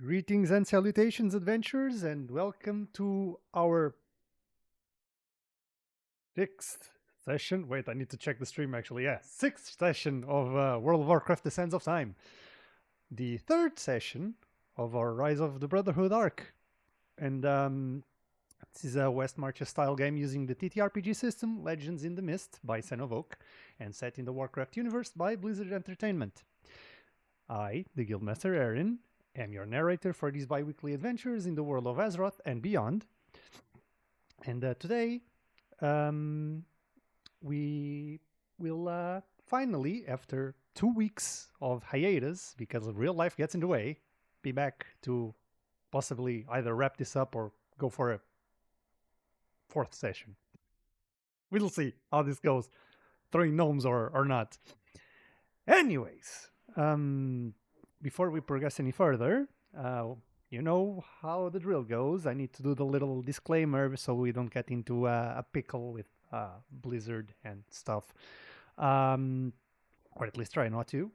Greetings and salutations, adventurers, and welcome to our sixth session. Wait, I need to check the stream actually. Yeah, sixth session of World of Warcraft: The Sands of Time. The third session of our Rise of the Brotherhood arc. And this is a Westmarches style game using the TTRPG system Legends in the Mist by Son of Oak and set in the Warcraft universe by Blizzard Entertainment. I, the Guildmaster Erin, am your narrator for these bi-weekly adventures in the world of Azeroth and beyond. And today, we will finally, after 2 weeks of hiatus, because real life gets in the way, be back to possibly either wrap this up or go for a fourth session. We'll see how this goes, throwing gnomes or not. Anyways, before we progress any further, you know how the drill goes. I need to do the little disclaimer so we don't get into a pickle with Blizzard and stuff. Or at least try not to.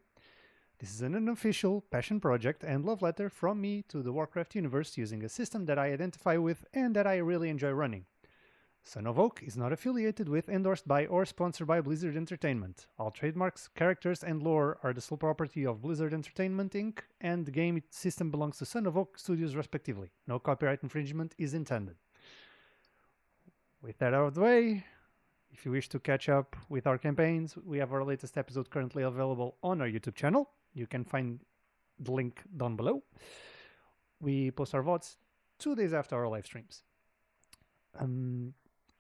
This is an unofficial passion project and love letter from me to the Warcraft universe using a system that I identify with and that I really enjoy running. Son of Oak is not affiliated with, endorsed by, or sponsored by Blizzard Entertainment. All trademarks, characters, and lore are the sole property of Blizzard Entertainment Inc., and the game system belongs to Son of Oak Studios respectively. No copyright infringement is intended. With that out of the way, if you wish to catch up with our campaigns, we have our latest episode currently available on our YouTube channel. You can find the link down below. We post our VODs 2 days after our live streams.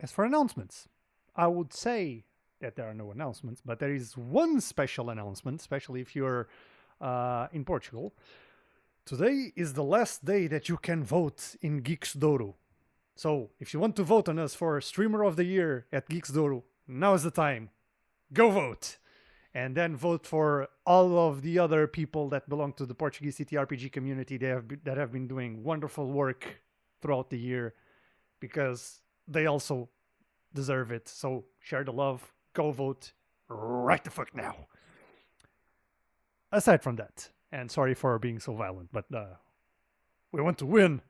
As for announcements, I would say that there are no announcements, but there is one special announcement, especially if you're in Portugal. Today is the last day that you can vote in Geeksdouro. So if you want to vote on us for Streamer of the Year at Geeksdouro, now is the time. Go vote! And then vote for all of the other people that belong to the Portuguese TTRPG community that have been doing wonderful work throughout the year, because they also deserve it. So share the love, go vote right the fuck now. Aside from that, and sorry for being so violent, but we want to win.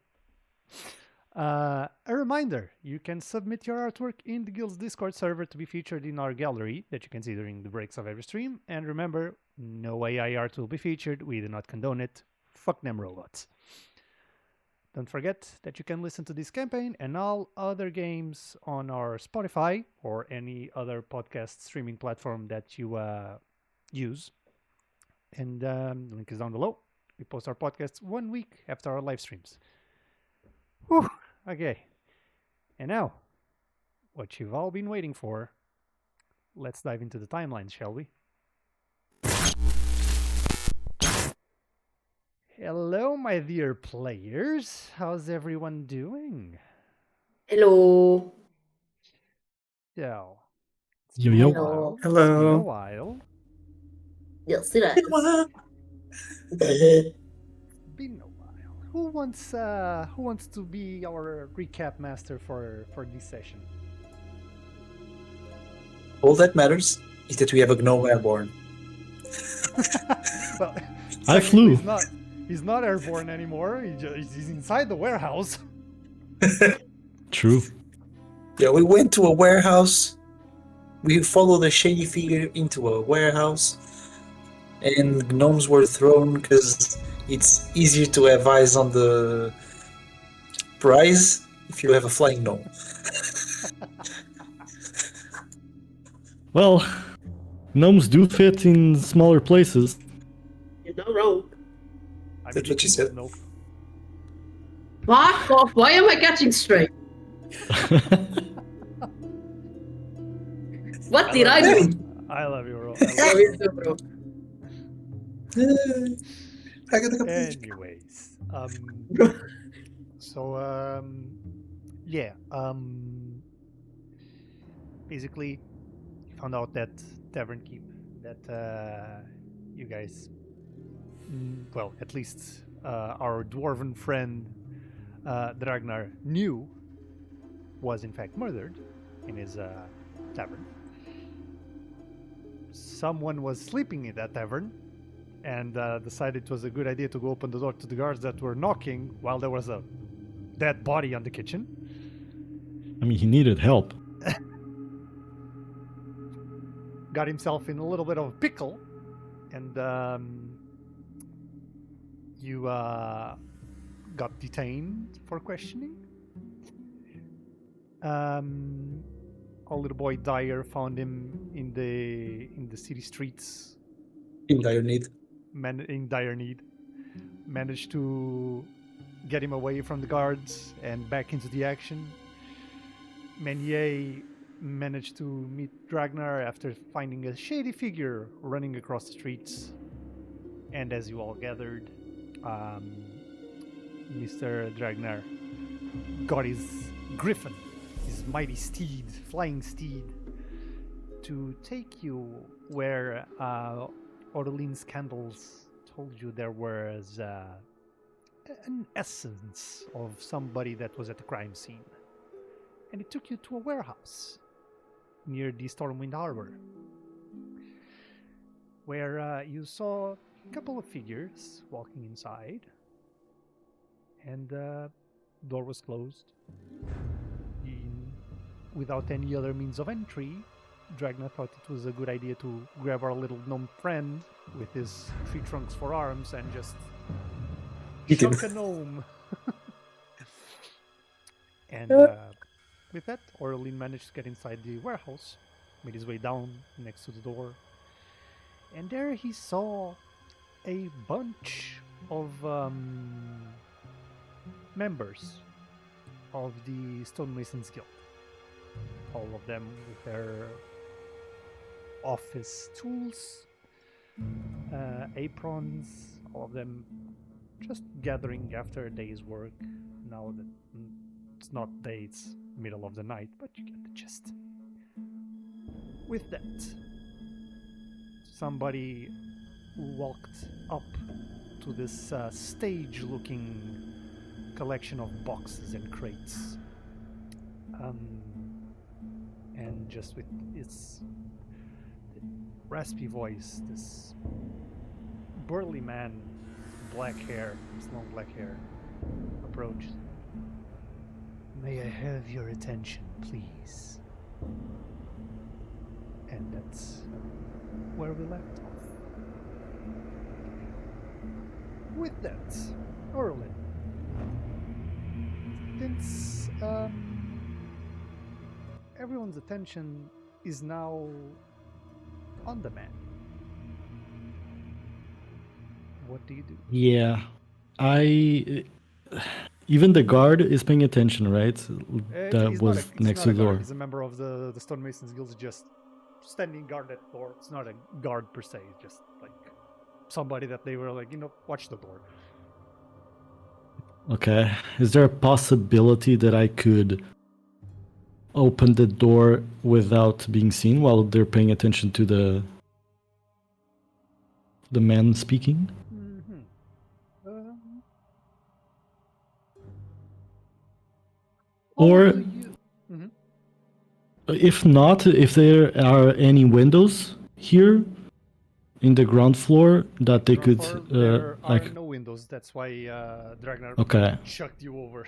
A reminder, you can submit your artwork in the Guild's Discord server to be featured in our gallery that you can see during the breaks of every stream. And remember, no AI art will be featured. We do not condone it. Fuck them robots. Don't forget that you can listen to this campaign and all other games on our Spotify or any other podcast streaming platform that you use. And the link is down below. We post our podcasts 1 week after our live streams. Whew. Okay. And now, what you've all been waiting for, let's dive into the timelines, shall we? Hello, my dear players. How's everyone doing? Hello. So, Yo, been yo. a while. Hello. It's been a Hello. while. Yes, it is. Been a while. Who wants to be our recap master for this session? All that matters is that we have a gnome airborne. Well, I flew. He's not airborne anymore. He's inside the warehouse. True. Yeah, we went to a warehouse. We followed a shady figure into a warehouse, and gnomes were thrown because it's easier to have eyes on the prize if you have a flying gnome. Well, gnomes do fit in smaller places. You're not wrong. I That's what she said. No. Fuck off. Why am I catching straight? What did I do? I love you, Ro. I love you too, bro. I got a couple. Anyways, so yeah, basically, you found out that Tavern Keep that you guys, well, at least our dwarven friend Dragnar knew was in fact murdered in his tavern. Someone was sleeping in that tavern, and decided it was a good idea to go open the door to the guards that were knocking while there was a dead body on the kitchen. I mean, he needed help. Got himself in a little bit of a pickle, and you got detained for questioning. Our little boy Dyer found him in the city streets, In dire need. in dire need. Managed to get him away from the guards and back into the action. Menier managed to meet Dragnar after finding a shady figure running across the streets. And as you all gathered, Mr. Dragnar got his griffin, his mighty steed, flying steed, to take you where Orleans Candles told you there was an essence of somebody that was at the crime scene. And it took you to a warehouse near the Stormwind Harbor, where you saw a couple of figures walking inside, and the door was closed. Without any other means of entry, Dragna thought it was a good idea to grab our little gnome friend with his tree trunks for arms and just Eat him. chuck a gnome. And with that, Orlin managed to get inside the warehouse, made his way down next to the door, and there he saw a bunch of members of the Stonemasons Guild. All of them with their office tools, aprons, all of them just gathering after a day's work. Now that it's not day, it's middle of the night, but you get the gist. With that, somebody walked up to this stage-looking collection of boxes and crates. And just with its raspy voice, this burly man, black hair, his long black hair, approached. May I have your attention, please? And that's where we left off. With that, Orlin, since everyone's attention is now on the man, what do you do? Yeah, even the guard is paying attention, right? That He's was not a, next he's to not the a guard. door. He's a member of the Stonemasons Guild, just standing guard at the door. It's not a guard per se, just like somebody that they were like, watch the door. Okay. Is there a possibility that I could open the door without being seen while they're paying attention to the man speaking? Or if not, if there are any windows here in the ground floor that they could There are like. no windows. That's why Dragnar Okay. chucked you over.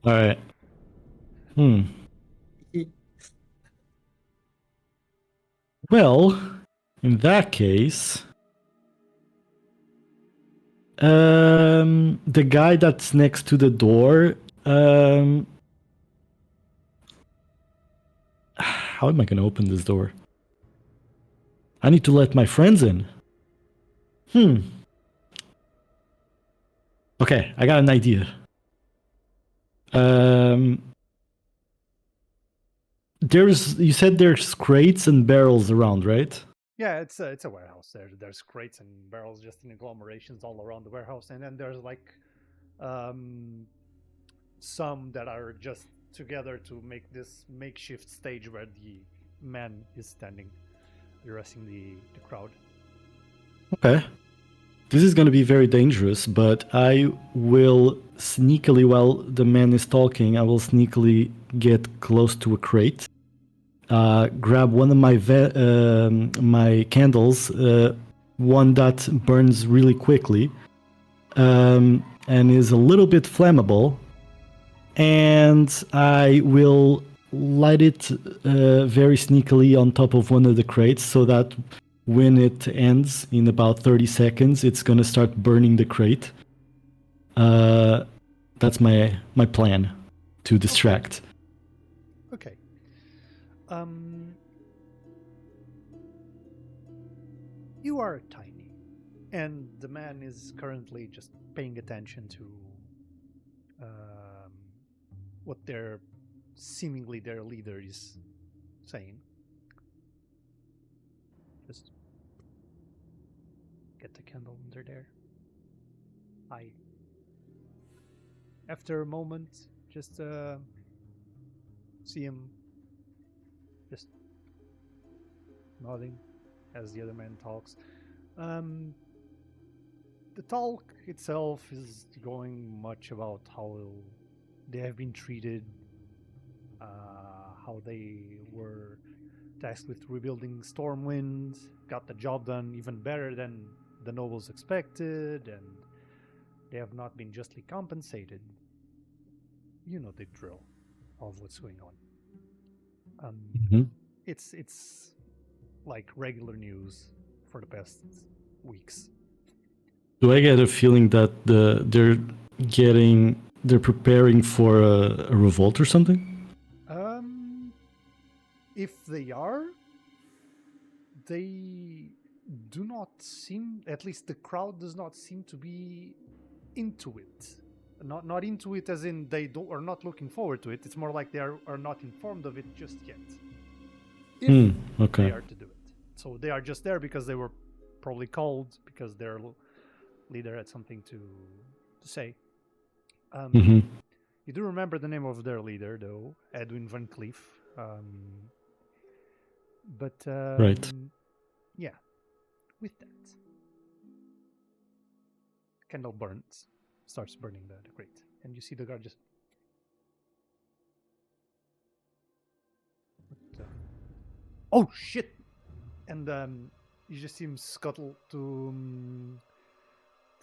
All right. Well, in that case, the guy that's next to the door, how am I going to open this door? I need to let my friends in. Okay, I got an idea. You said there's crates and barrels around, right? Yeah, it's a warehouse. There's crates and barrels just in agglomerations all around the warehouse, and then there's like some that are just together to make this makeshift stage where the man is standing, addressing the crowd. Okay. This is going to be very dangerous, but I will sneakily, while the man is talking, I will sneakily get close to a crate, grab one of my my candles, one that burns really quickly, and is a little bit flammable. And I will light it very sneakily on top of one of the crates, so that when it ends in about 30 seconds, it's gonna start burning the crate. That's my plan to distract. Okay. You are tiny, and the man is currently just paying attention to what their leader is saying. Just get the candle under there. After a moment, just see him just nodding as the other man talks. The talk itself is going much about how they have been treated, how they were tasked with rebuilding Stormwind, got the job done even better than the nobles expected, and they have not been justly compensated. You know the drill of what's going on. It's like regular news for the past weeks. Do I get a feeling that they're preparing for a revolt or something? If they are, they do not seem, at least the crowd does not seem to be into it. Not into it as in they are not looking forward to it. It's more like they are not informed of it just yet. If they are to do it. So they are just there because they were probably called, because their leader had something to say. You do remember the name of their leader, though, Edwin Van Cleef. Right. Yeah, with that, candle starts burning the grate, and you see the guard just. Oh shit! And you just see him scuttle to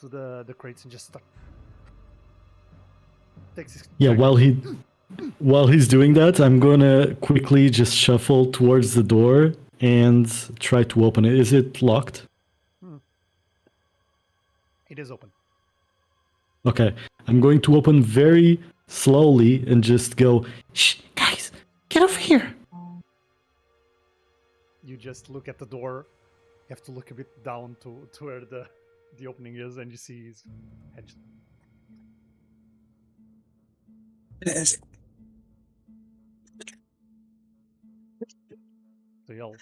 the crates and just start. While he's doing that, I'm gonna quickly just shuffle towards the door and try to open it. Is it locked? It is open. Okay, I'm going to open very slowly and just go, "Shh, guys, get over here." You just look at the door. You have to look a bit down to where the opening is, and you see his head. So you all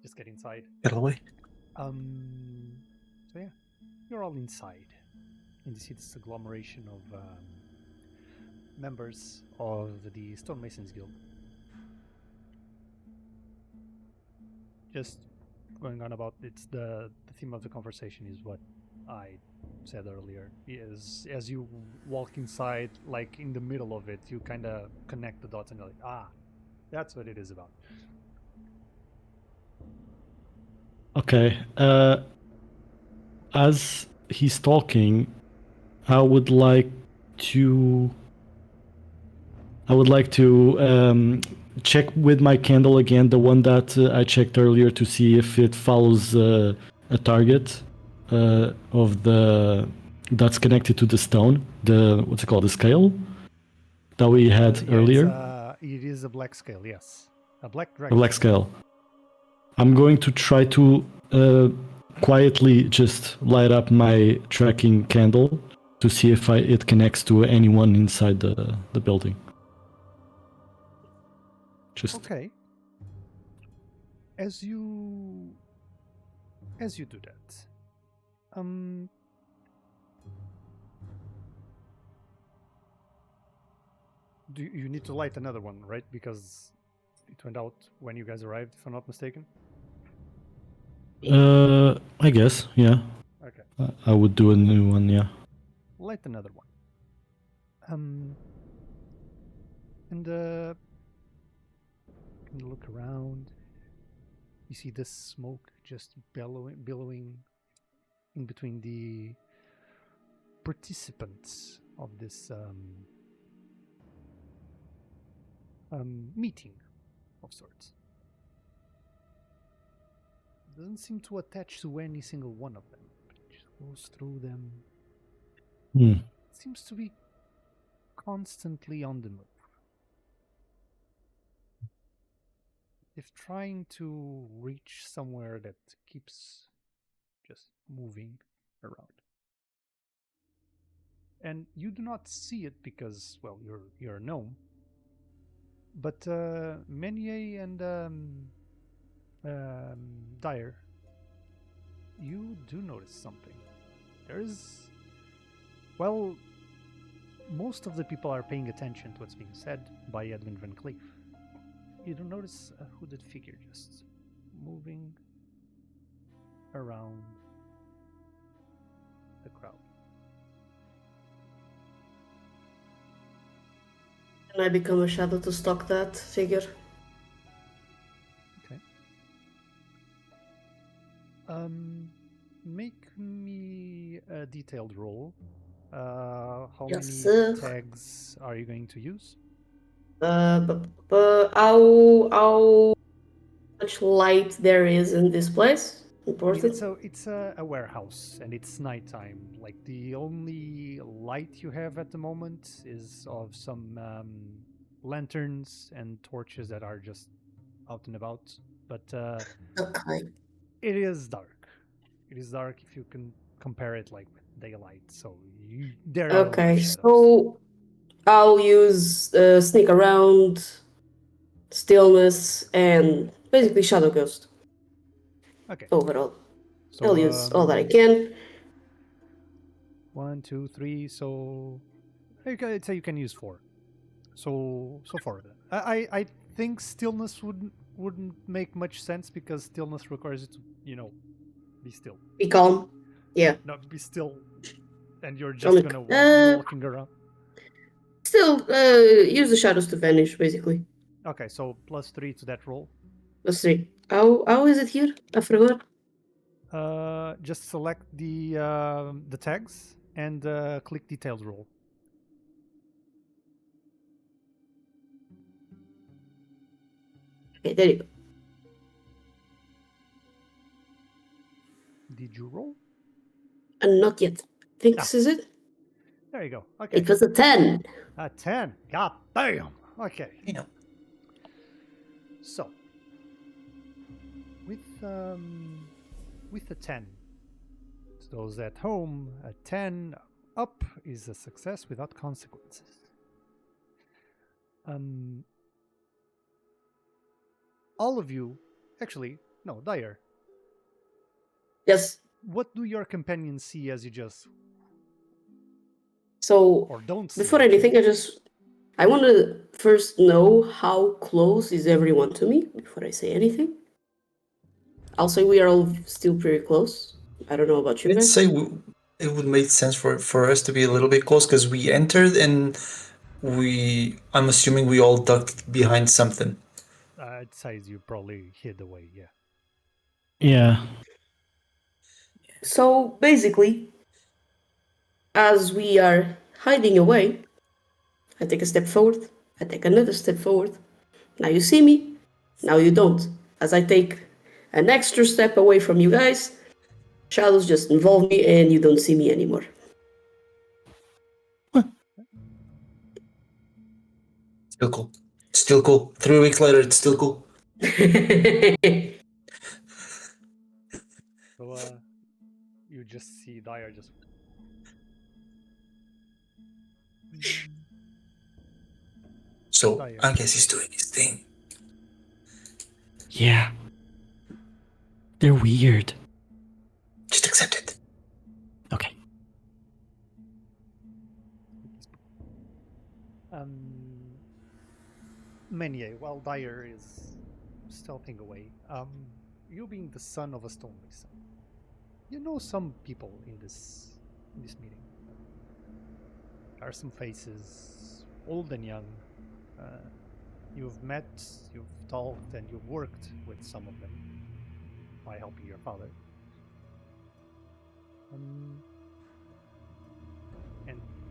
just get inside. Get away. So yeah, you're all inside, and you see this agglomeration of members of the Stonemasons Guild. Just going on about the theme of the conversation is what I said earlier. Is as you walk inside, like in the middle of it, you kind of connect the dots and you're like, that's what it is about. Okay. As he's talking, I would like to check with my candle again, the one that I checked earlier, to see if it follows a target of that's connected to the stone. What's it called? The scale that we had earlier. It is a black scale, yes, a black A dragon. black scale. I'm going to try to quietly just light up my tracking candle to see if it connects to anyone inside the building. Just okay. As you do that, you need to light another one, right? Because it went out when you guys arrived, if I'm not mistaken. I guess, yeah. Okay. I would do a new one, yeah. Light another one. And look around. You see this smoke just billowing in between the participants of this meeting of sorts. Doesn't seem to attach to any single one of them. It just goes through them. Seems to be constantly on the move. If trying to reach somewhere that keeps just moving around. And you do not see it because, well, you're a gnome. But Menier and Dyer, you do notice something. There's, well, most of the people are paying attention to what's being said by Edwin Van Cleef. You do notice a hooded figure just moving around the crowd. Can I become a shadow to stalk that figure? Okay. Make me a detailed roll. How Yes, many sir. tags are you going to use? How much light there is in this place? I mean, Important. it's a warehouse and it's nighttime. Like the only light you have at the moment is of some lanterns and torches that are just out and about. But Okay. it is dark. It is dark if you can compare it like with daylight. So there are a lot of Okay, shadows. so I'll use sneak around, stillness, and basically shadow ghost Okay. overall. So I'll use all that I can. 1, 2, 3. So I'd say you can use 4. So 4 then. I think stillness wouldn't make much sense because stillness requires you to, be still. Be calm. Yeah. Not be still, and you're just gonna be walking around. Still, use the shadows to vanish, basically. Okay, so +3 to that roll. Let's see. How is it here? I forgot. Just select the tags and click detailed roll. Okay, there you go. Did you roll? And not yet. I think this is it. There you go. Okay. It was a 10. A 10. God damn. Okay. Yeah. So, with a 10, to those at home, a 10 up is a success without consequences. All of you, actually, no, Dyer. Yes. What do your companions see as you just, So, or don't see? before anything, I want to first know how close is everyone to me before I say anything. I'll say we are all still pretty close. I don't know about you I'd guys. say it would make sense for us to be a little bit close because we entered and I'm assuming we all ducked behind something. I'd say you probably hid away, yeah. Yeah. So, basically, as we are hiding away, I take a step forward, I take another step forward. Now you see me, now you don't. As I take an extra step away from you guys, shadows just involve me and you don't see me anymore. Still cool. Still cool. 3 weeks later, it's still cool. So, you just see Dyer just. So Dyer. I guess he's doing his thing. Yeah. They're weird. Just accept it. Okay. Menier, while Dyer is stealthing away, you being the son of a Stonemason, you know some people in this meeting. There are some faces, old and young. You've met, you've talked, and you've worked with some of them. by helping your father. And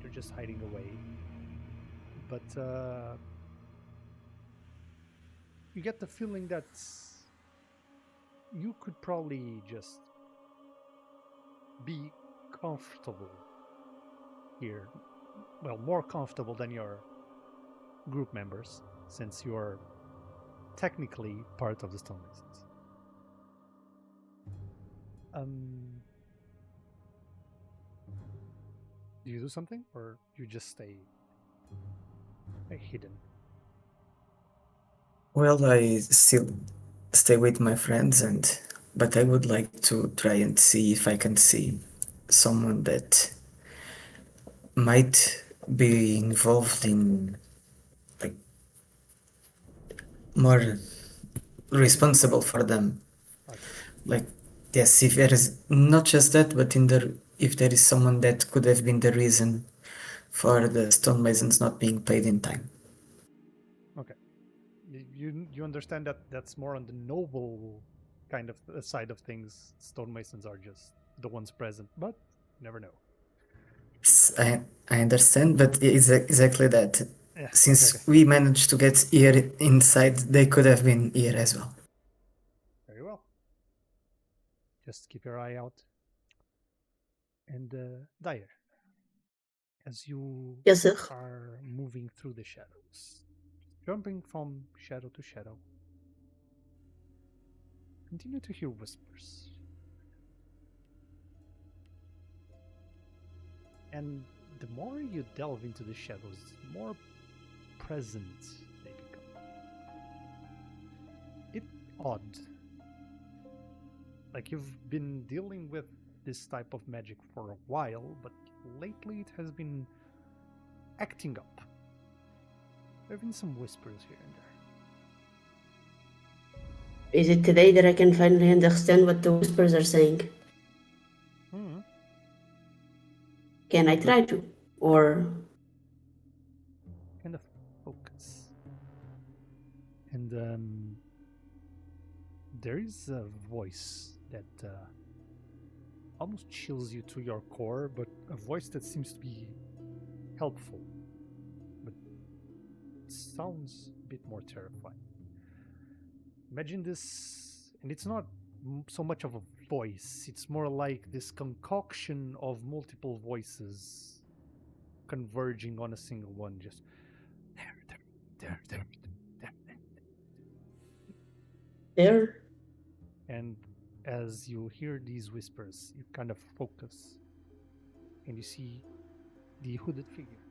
you're just hiding away. But you get the feeling that you could probably just be comfortable here. Well, more comfortable than your group members, since you're technically part of the Stonemasons. Do you do something, or you just stay hidden? Well, I still stay with my friends, but I would like to try and see if I can see someone that might be involved in like more responsible for them. Okay. Like, yes, if there is not just that, but if there is someone that could have been the reason for the stonemasons not being paid in time. Okay. You understand that that's more on the noble kind of side of things. Stonemasons are just the ones present, but you never know. I understand, but it's exactly that. Yeah. Since Okay. we managed to get here inside, they could have been here as well. Very well. Just keep your eye out. And Dyer, as you Yes, sir. are moving through the shadows, jumping from shadow to shadow, continue to hear whispers. And the more you delve into the shadows, the more present they become. It's odd. Like you've been dealing with this type of magic for a while, but lately it has been acting up. There have been some whispers here and there. Is it today that I can finally understand what the whispers are saying? Can I try to? Or Kind of focus. And there is a voice that almost chills you to your core, but a voice that seems to be helpful, but it sounds a bit more terrifying. Imagine this, and it's not so much of a voice, it's more like this concoction of multiple voices converging on a single one, just there. there? And as you hear these whispers, you kind of focus and you see the hooded figure.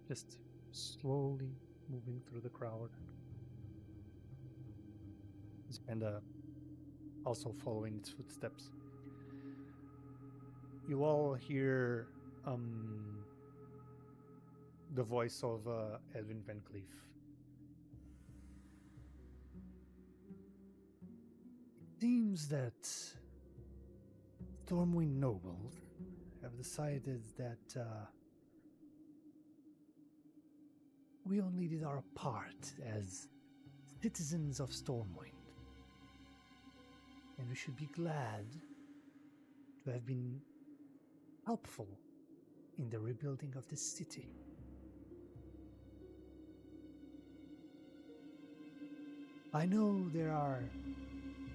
Just slowly moving through the crowd. And also following its footsteps. You all hear the voice of Edwin Van Cleef. It seems that Stormwind nobles have decided that we only did our part as citizens of Stormwind. And we should be glad to have been helpful in the rebuilding of this city. I know there are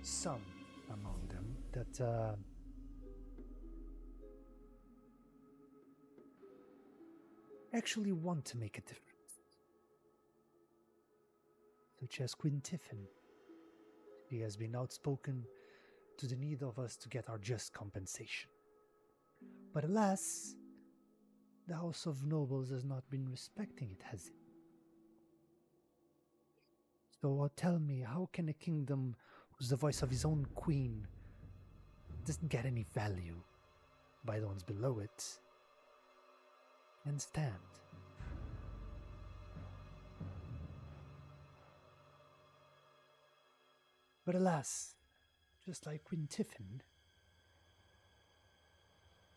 some among them that actually want to make a difference, such as Quintiffin. He has been outspoken to the need of us to get our just compensation. But alas, the House of Nobles has not been respecting it, has it? So tell me, how can a kingdom who's the voice of his own queen doesn't get any value by the ones below it and stand? But alas, just like Quintiffin,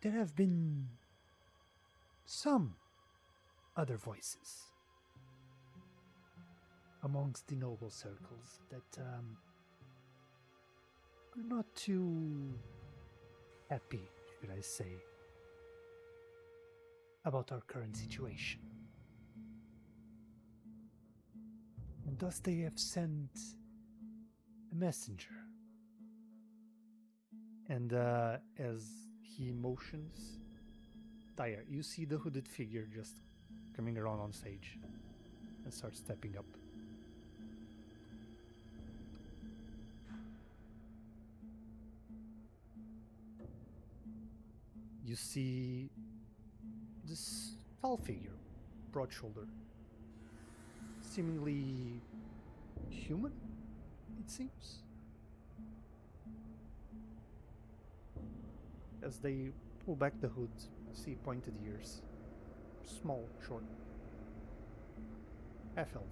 there have been some other voices. amongst the noble circles that are not too happy, should I say, about our current situation. And thus they have sent a messenger. And as he motions, Dyer, you see the hooded figure just coming around on stage and starts stepping up. You see this tall figure, broad shouldered, seemingly human, it seems. As they pull back the hood, you see pointed ears, small, short, half-elf.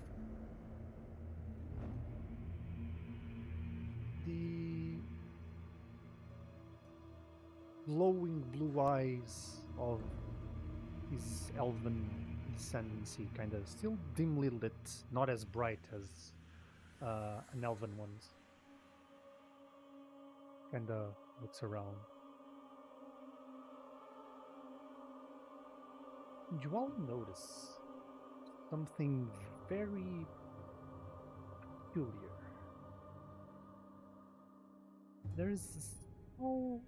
The glowing blue eyes of his elven descendancy kind of still dimly lit, not as bright as an elven one's. Kind of looks around. And you all notice something very peculiar. There is this small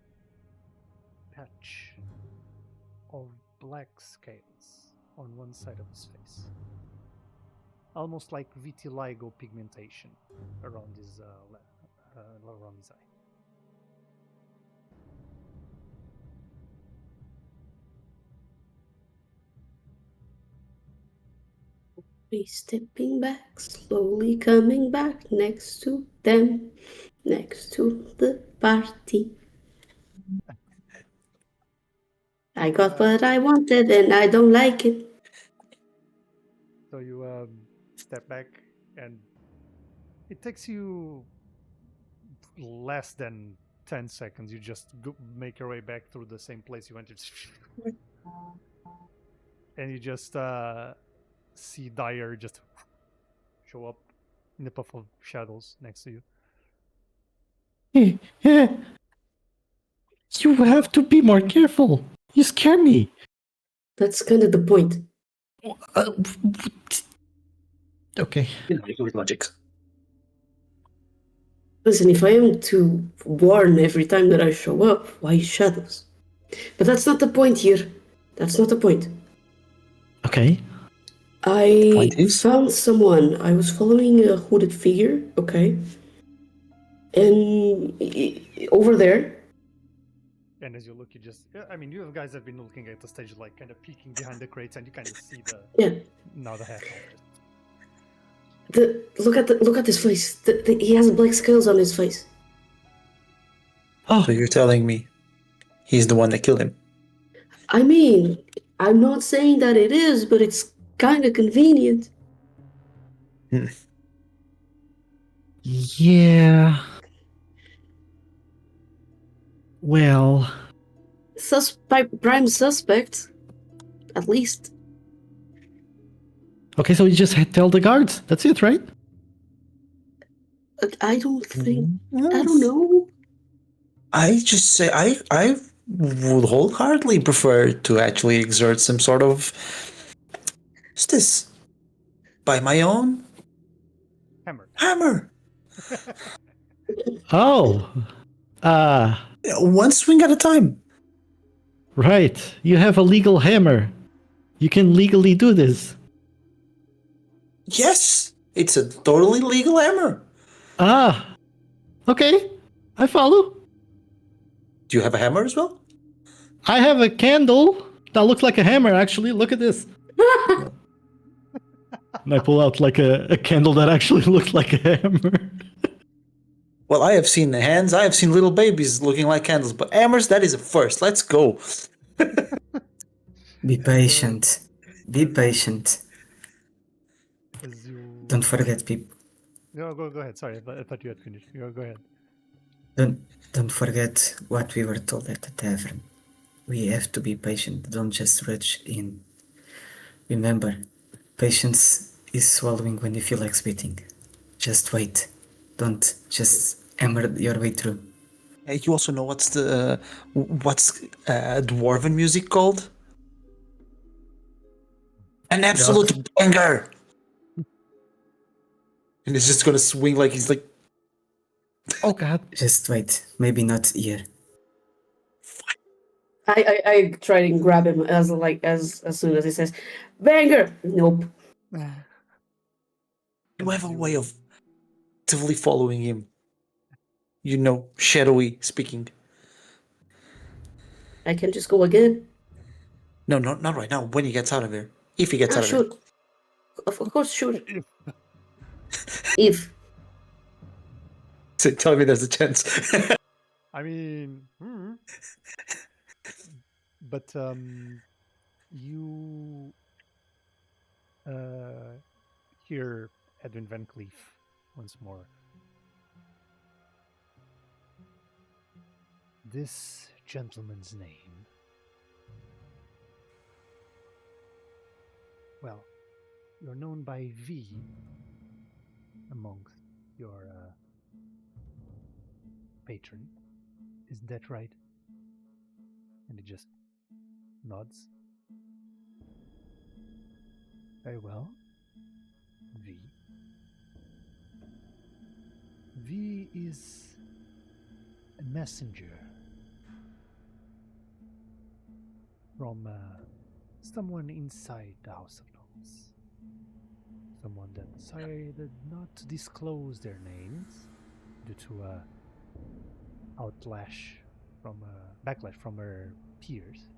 patch of black scales on one side of his face, almost like vitiligo pigmentation around his around his eye. We stepping back, slowly coming back next to them, next to the party. I got what I wanted and I don't like it. So you step back, and it takes you less than 10 seconds. You just make your way back through the same place you entered. And you just see Dyer just show up in the puff of shadows next to you. Yeah. You have to be more careful. You scare me. That's kind of the point. Okay. With logic. Listen, if I am to warn every time that I show up, why shadows? But that's not the point here. That's not the point. Okay. I Point is? found someone. I was following a hooded figure, okay? And over there, And as you look, you just, I mean, you guys have been looking at the stage, like kind of peeking behind the crates, and you kind of see the, yeah, now the half elf. look at his face. He has black scales on his face. Oh, So you're telling me he's the one that killed him? I mean, I'm not saying that it is, but it's kind of convenient. yeah. Well, Prime suspect, at least. okay, so you just tell the guards. That's it, right? I don't think. I don't know. I just say I would wholeheartedly prefer to actually exert some sort of justice by my own hammer. Oh. One swing at a time. Right. You have a legal hammer. You can legally do this. Yes, it's a totally legal hammer. Ah. Okay. I follow. Do you have a hammer as well? I have a candle that looks like a hammer, actually. Look at this. And I pull out like a candle that actually looks like a hammer. Well, I have seen the hands. I have seen little babies looking like candles, but hammers, that is a first. Let's go. Be patient. Be patient. As you... Don't forget, people. No, go ahead. Sorry, I thought you had finished. Go ahead. Don't forget what we were told at the tavern. We have to be patient. Don't just rush in. Remember, patience is swallowing when you feel like spitting. Just wait. Don't just hammer your way through. You also know what's dwarven music called? An absolute banger! And he's just gonna swing like he's like, Oh god. Just wait. Maybe not here. I try and grab him as soon as he says, "Banger!" Nope. you have a way of actively following him. You know, shadowy speaking. I can just go again. No, not right now. When he gets out of here. If he gets out of Sure. here. Of course, sure. If. So tell me there's a chance. I mean, but you hear Edwin Van Cleef once more. This gentleman's name, well, you're known by V amongst your patron. Isn't that right? And he just nods. Very well. V. V is a messenger from someone inside the House of Nobles. Someone that decided not to disclose their names due to backlash from her peers.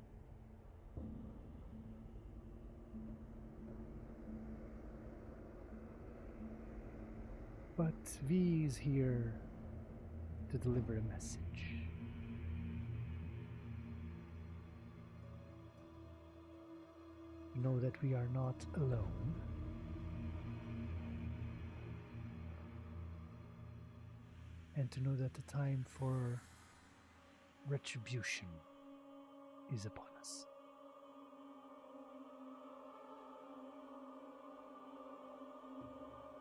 But V is here to deliver a message. Know that we are not alone. And to know that the time for retribution is upon us.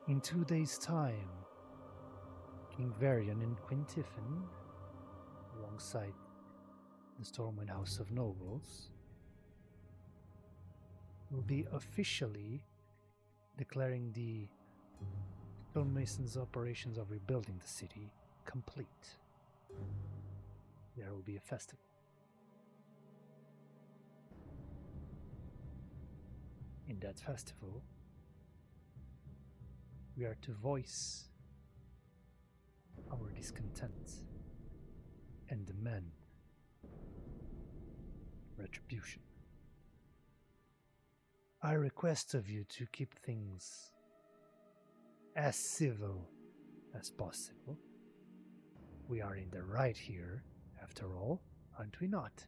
In 2 days' time, King Varian and Quintiffin, alongside the Stormwind House of Nobles, will be officially declaring the Stonemason's operations of rebuilding the city complete. There will be a festival. In that festival, we are to voice our discontent and demand retribution. I request of you to keep things as civil as possible. We are in the right here, after all, aren't we not?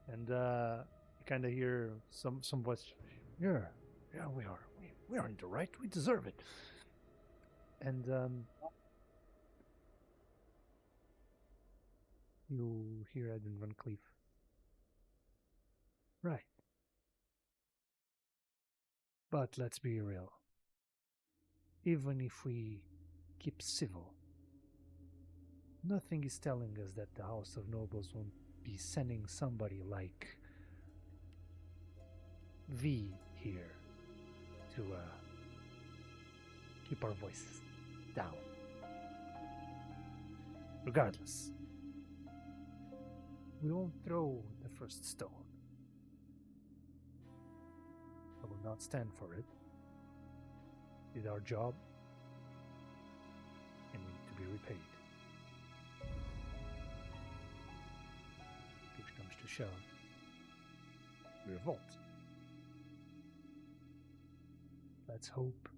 And you kind of hear some voice. Yeah, we are. We are in the right. We deserve it. And you hear Edwin Van Cleef. Right. But let's be real. Even if we keep civil, nothing is telling us that the House of Nobles won't be sending somebody like V here to keep our voices down. Regardless, we won't throw the first stone. I will not stand for it. Did our job, and we need to be repaid. Push comes to shove, we revolt. Let's hope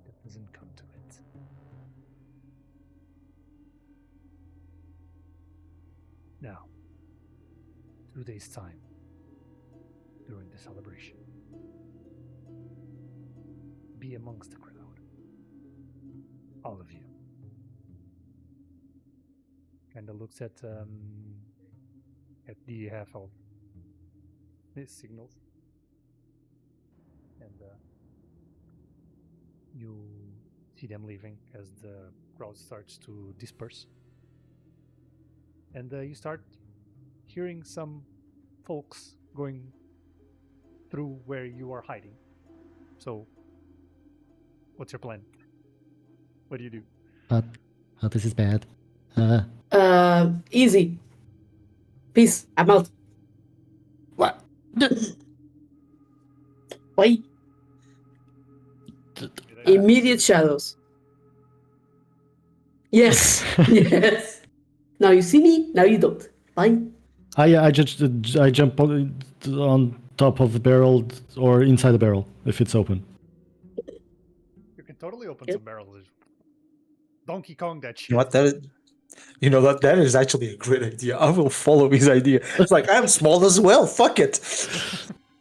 that doesn't come to it. Now, 2 days' time, during the celebration, be amongst the crowd. All of you. Kind of looks at the half of his signals, and You see them leaving as the crowd starts to disperse. And you start hearing some folks going through where you are hiding. So, what's your plan? What do you do? Oh, this is bad. Easy. Peace. I'm out. What? Bye. Immediate shadows. Yes. Yes. Now you see me. Now you don't. Bye. I jump on top of the barrel or inside the barrel if it's open. You can totally open Yep. some barrels. Donkey Kong that shit. You know what? That is actually a great idea. I will follow his idea. It's like I'm small as well. Fuck it.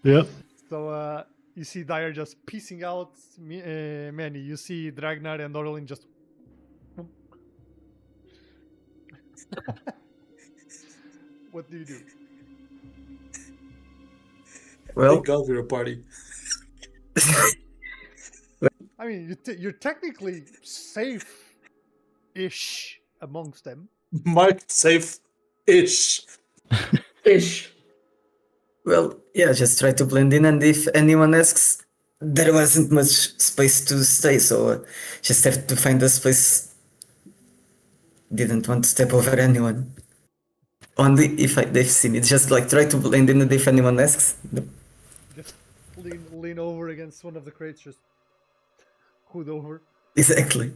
Yep. So you see Dyer just piecing out Manny. You see Dragnar and Orlin just. What do you do? Well, Thank God we're a party. I mean, you're technically safe-ish amongst them. Marked safe-ish. Ish. well, yeah, just try to blend in, and if anyone asks, there wasn't much space to stay, so just have to find a space. Didn't want to step over anyone. Only if they've seen it. Just like try to blend in, and if anyone asks, Just lean over against one of the crates, just hood over. exactly.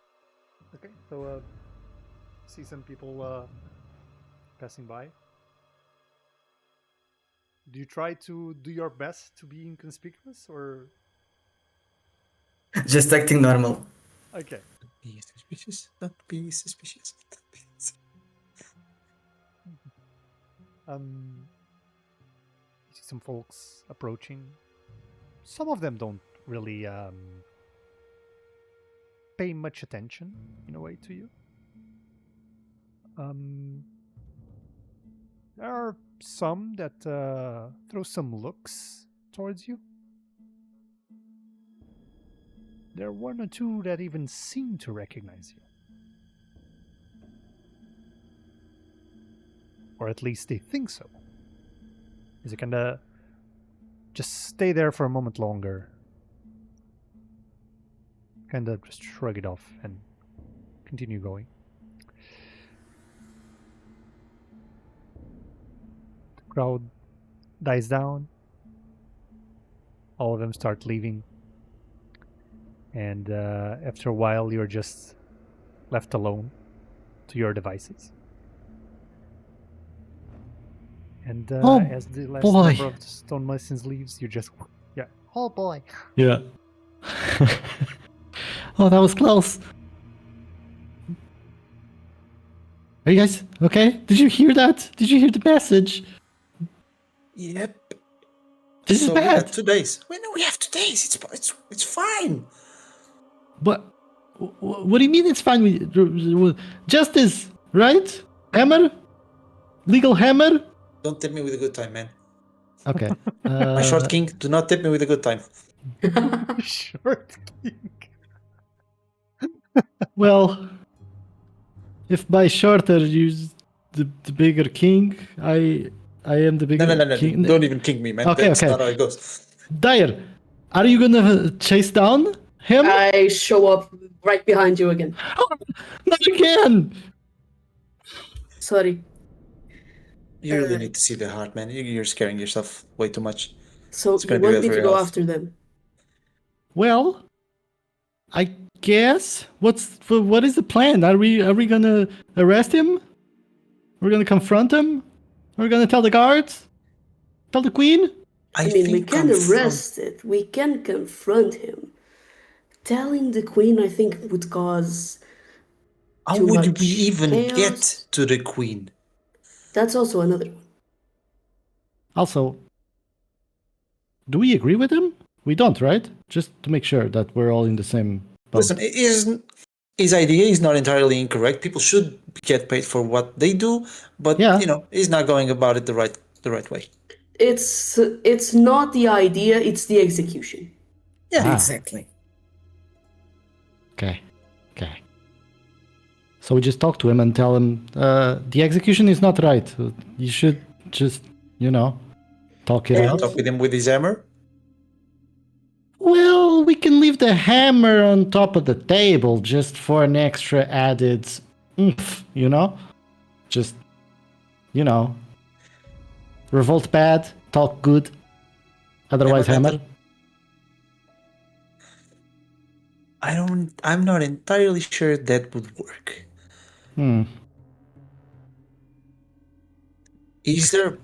Okay, so see some people passing by. Do you try to do your best to be inconspicuous, or Just acting normal. okay? Be suspicious. Don't be suspicious. You see some folks approaching. Some of them don't really pay much attention in a way to you. There are some that throw some looks towards you. There are one or two that even seem to recognize you. Or at least they think so. As you kind of just stay there for a moment longer. Kind of just shrug it off and continue going. The crowd dies down. All of them start leaving. And after a while, you're just left alone to your devices. And Oh, as the last boy. number of stonemasons leaves, you just, yeah, oh boy. Yeah. Oh, that was close. Are you guys okay? Did you hear that? Did you hear the message? Yep. This is So we bad. have 2 days. We have 2 days. It's fine. But what do you mean it's fine? Justice, right? Hammer? Legal hammer? Don't tip me with a good time, man. Okay. My short king, do not tip me with a good time. Short king. Well, if by shorter you the bigger king, I am the bigger No. king. Don't even king me, man. Okay, That's okay. not how it goes. Dyer, are you gonna chase down him? I show up right behind you again. Not again! Sorry. You really need to see the heart, man. You're scaring yourself way too much. So It's you gonna be want bad me for to your go health. after them? Well, I guess. What is the plan? Are we gonna arrest him? We're gonna confront him? We're gonna tell the guards? Tell the queen? I mean, we can arrest it. We can confront him. Telling the queen, I think, would cause How too would much we even chaos. get to the queen? That's also another one. Also, do we agree with him? We don't, right? Just to make sure that we're all in the same boat. Listen, his idea is not entirely incorrect. People should get paid for what they do, but Yeah. he's not going about it the right way. It's not the idea, it's the execution. Yeah. Exactly. Okay. So we just talk to him and tell him the execution is not right. You should just, talk it And- out. Talk with him with his hammer. Well, we can leave the hammer on top of the table just for an extra added oomph, Just, revolt bad, talk good. Otherwise, Hammer hammer. I'm not entirely sure that would work. Is there a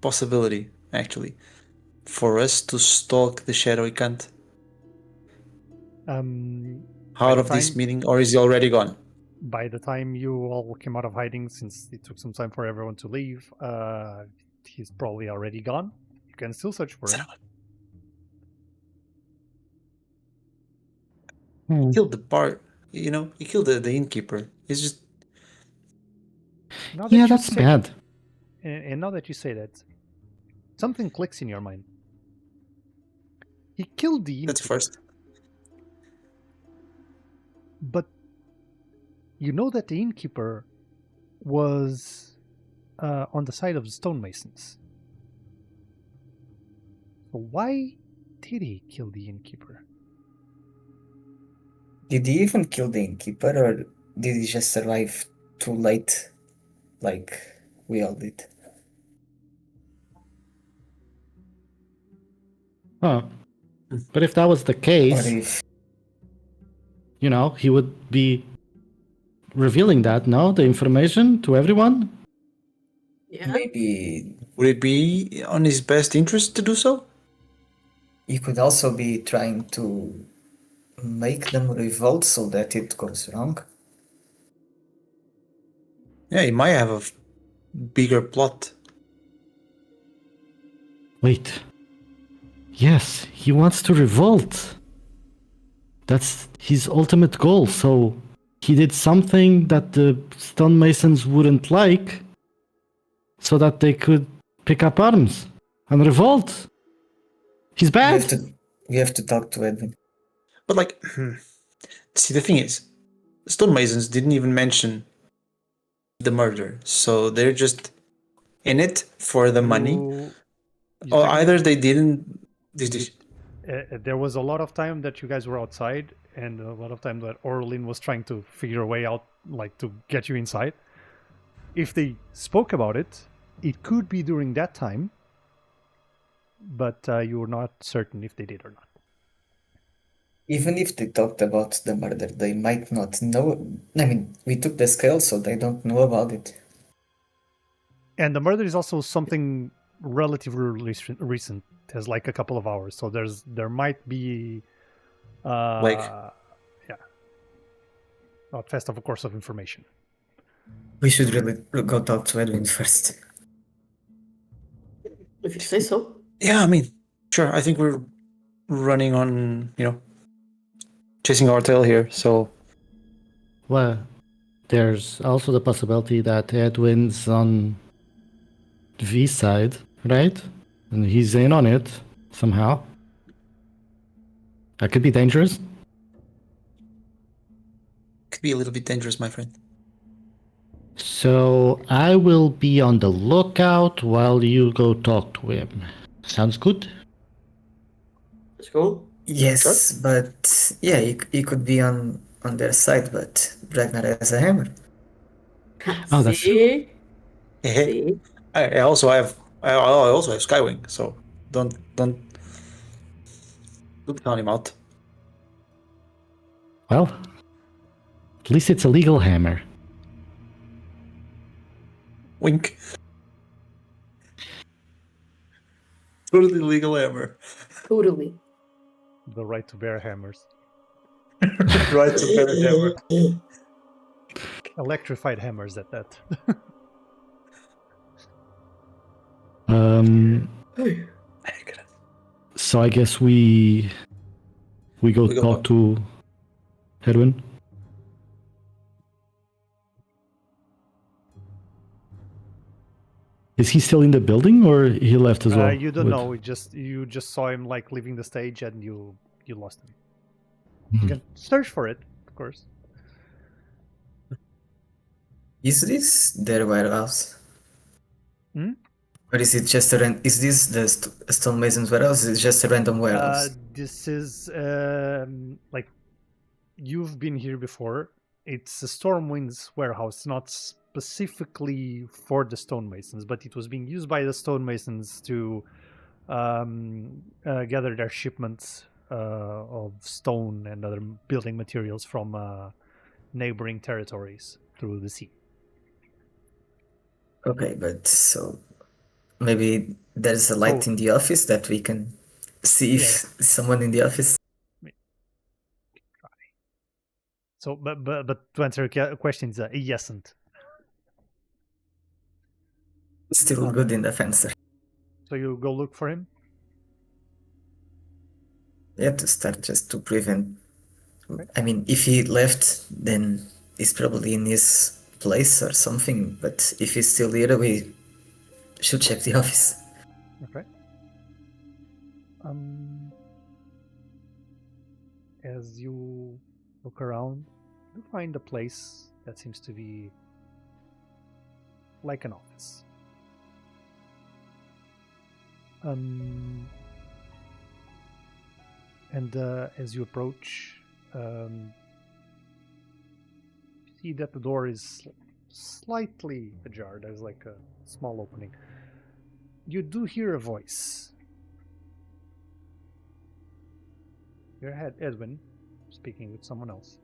possibility, actually, for us to stalk the shadowy cunt out of this meeting, or is he already gone? By the time you all came out of hiding, since it took some time for everyone to leave, he's probably already gone. You can still search for him. He killed the bar, he killed the innkeeper. It's just Now that Yeah, you that's say- bad. And now that you say that, something clicks in your mind. He killed the that's innkeeper, first. but you know that the innkeeper was on the side of the Stonemasons. So why did he kill the innkeeper? Did he even kill the innkeeper, or did he just arrive too late, like we all did? Huh. But if that was the Or case, if he would be revealing that, no? The information to everyone? Yeah. maybe Would it be on his best interest to do so? he could also be trying to make them revolt so that it goes wrong. Yeah, he might have a bigger plot. Wait. Yes, he wants to revolt. That's his ultimate goal. So he did something that the stonemasons wouldn't like so that they could pick up arms and revolt. He's bad. We have to talk to Edwin. But see, the thing is, stonemasons didn't even mention the murder, so they're just in it for the money. You Or think- either they didn't. there was a lot of time that you guys were outside, and a lot of time that Orlin was trying to figure a way out, to get you inside. If they spoke about it, it could be during that time, but you're not certain if they did or not. Even if they talked about the murder, they might not know. I mean, we took the scale, so they don't know about it. And the murder is also something relatively recent, has a couple of hours. So there might be a fast of a course of information. We should really go talk to Edwin first. If you say so. Yeah, I mean, sure. I think we're running on, chasing our tail here. So Well, there's also the possibility that Edwin's on V's side, right? And he's in on it somehow. That could be dangerous. could be a little bit dangerous, my friend. So I will be on the lookout while you go talk to him. Sounds good? Let's go. Yes, but yeah, he could be on their side, but Ragnar has a hammer. Oh, that's true. See? Hey, See? I also have Skywing, so don't count him out. Well, at least it's a legal hammer. Wink. Totally legal hammer. Totally. The right to bear hammers. Right to bear hammer. Electrified hammers at that. So I guess we go go talk to Edwin. Is he still in the building or he left as well? You don't with- know. You just saw him leaving the stage, and you lost him. You can search for it, of course. Is this their warehouse? Hmm? Or is it just is this the stonemason's warehouse? Is it just a random warehouse? This is like you've been here before. It's a Stormwind's warehouse, not specifically for the stonemasons, but it was being used by the stonemasons to gather their shipments of stone and other building materials from neighboring territories through the sea. Okay, but so maybe there's a light So- in the office that we can see if Yeah. someone in the office. So, but to answer your questions, yes, and Still good in the fencer. so you go look for him. Yeah, to start just to prevent. Okay. I mean, if he left, then he's probably in his place or something. But if he's still here, we should check the office. Okay. As you look around, you find a place that seems to be like an office. And as you approach, you see that the door is slightly ajar. There's like a small opening. You do hear a voice. Your head, Edwin, speaking with someone else.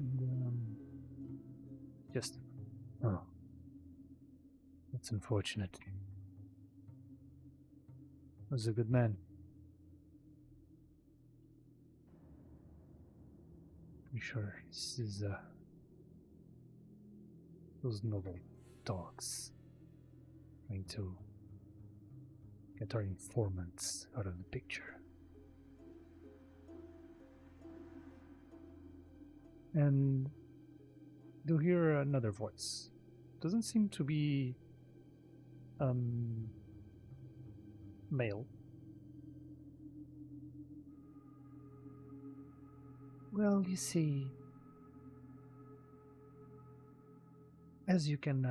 And, just, oh, that's unfortunate. Was a good man. I'm sure this is those noble dogs trying to get our informants out of the picture. And you'll hear another voice. Doesn't seem to be male. Well, you see, as you can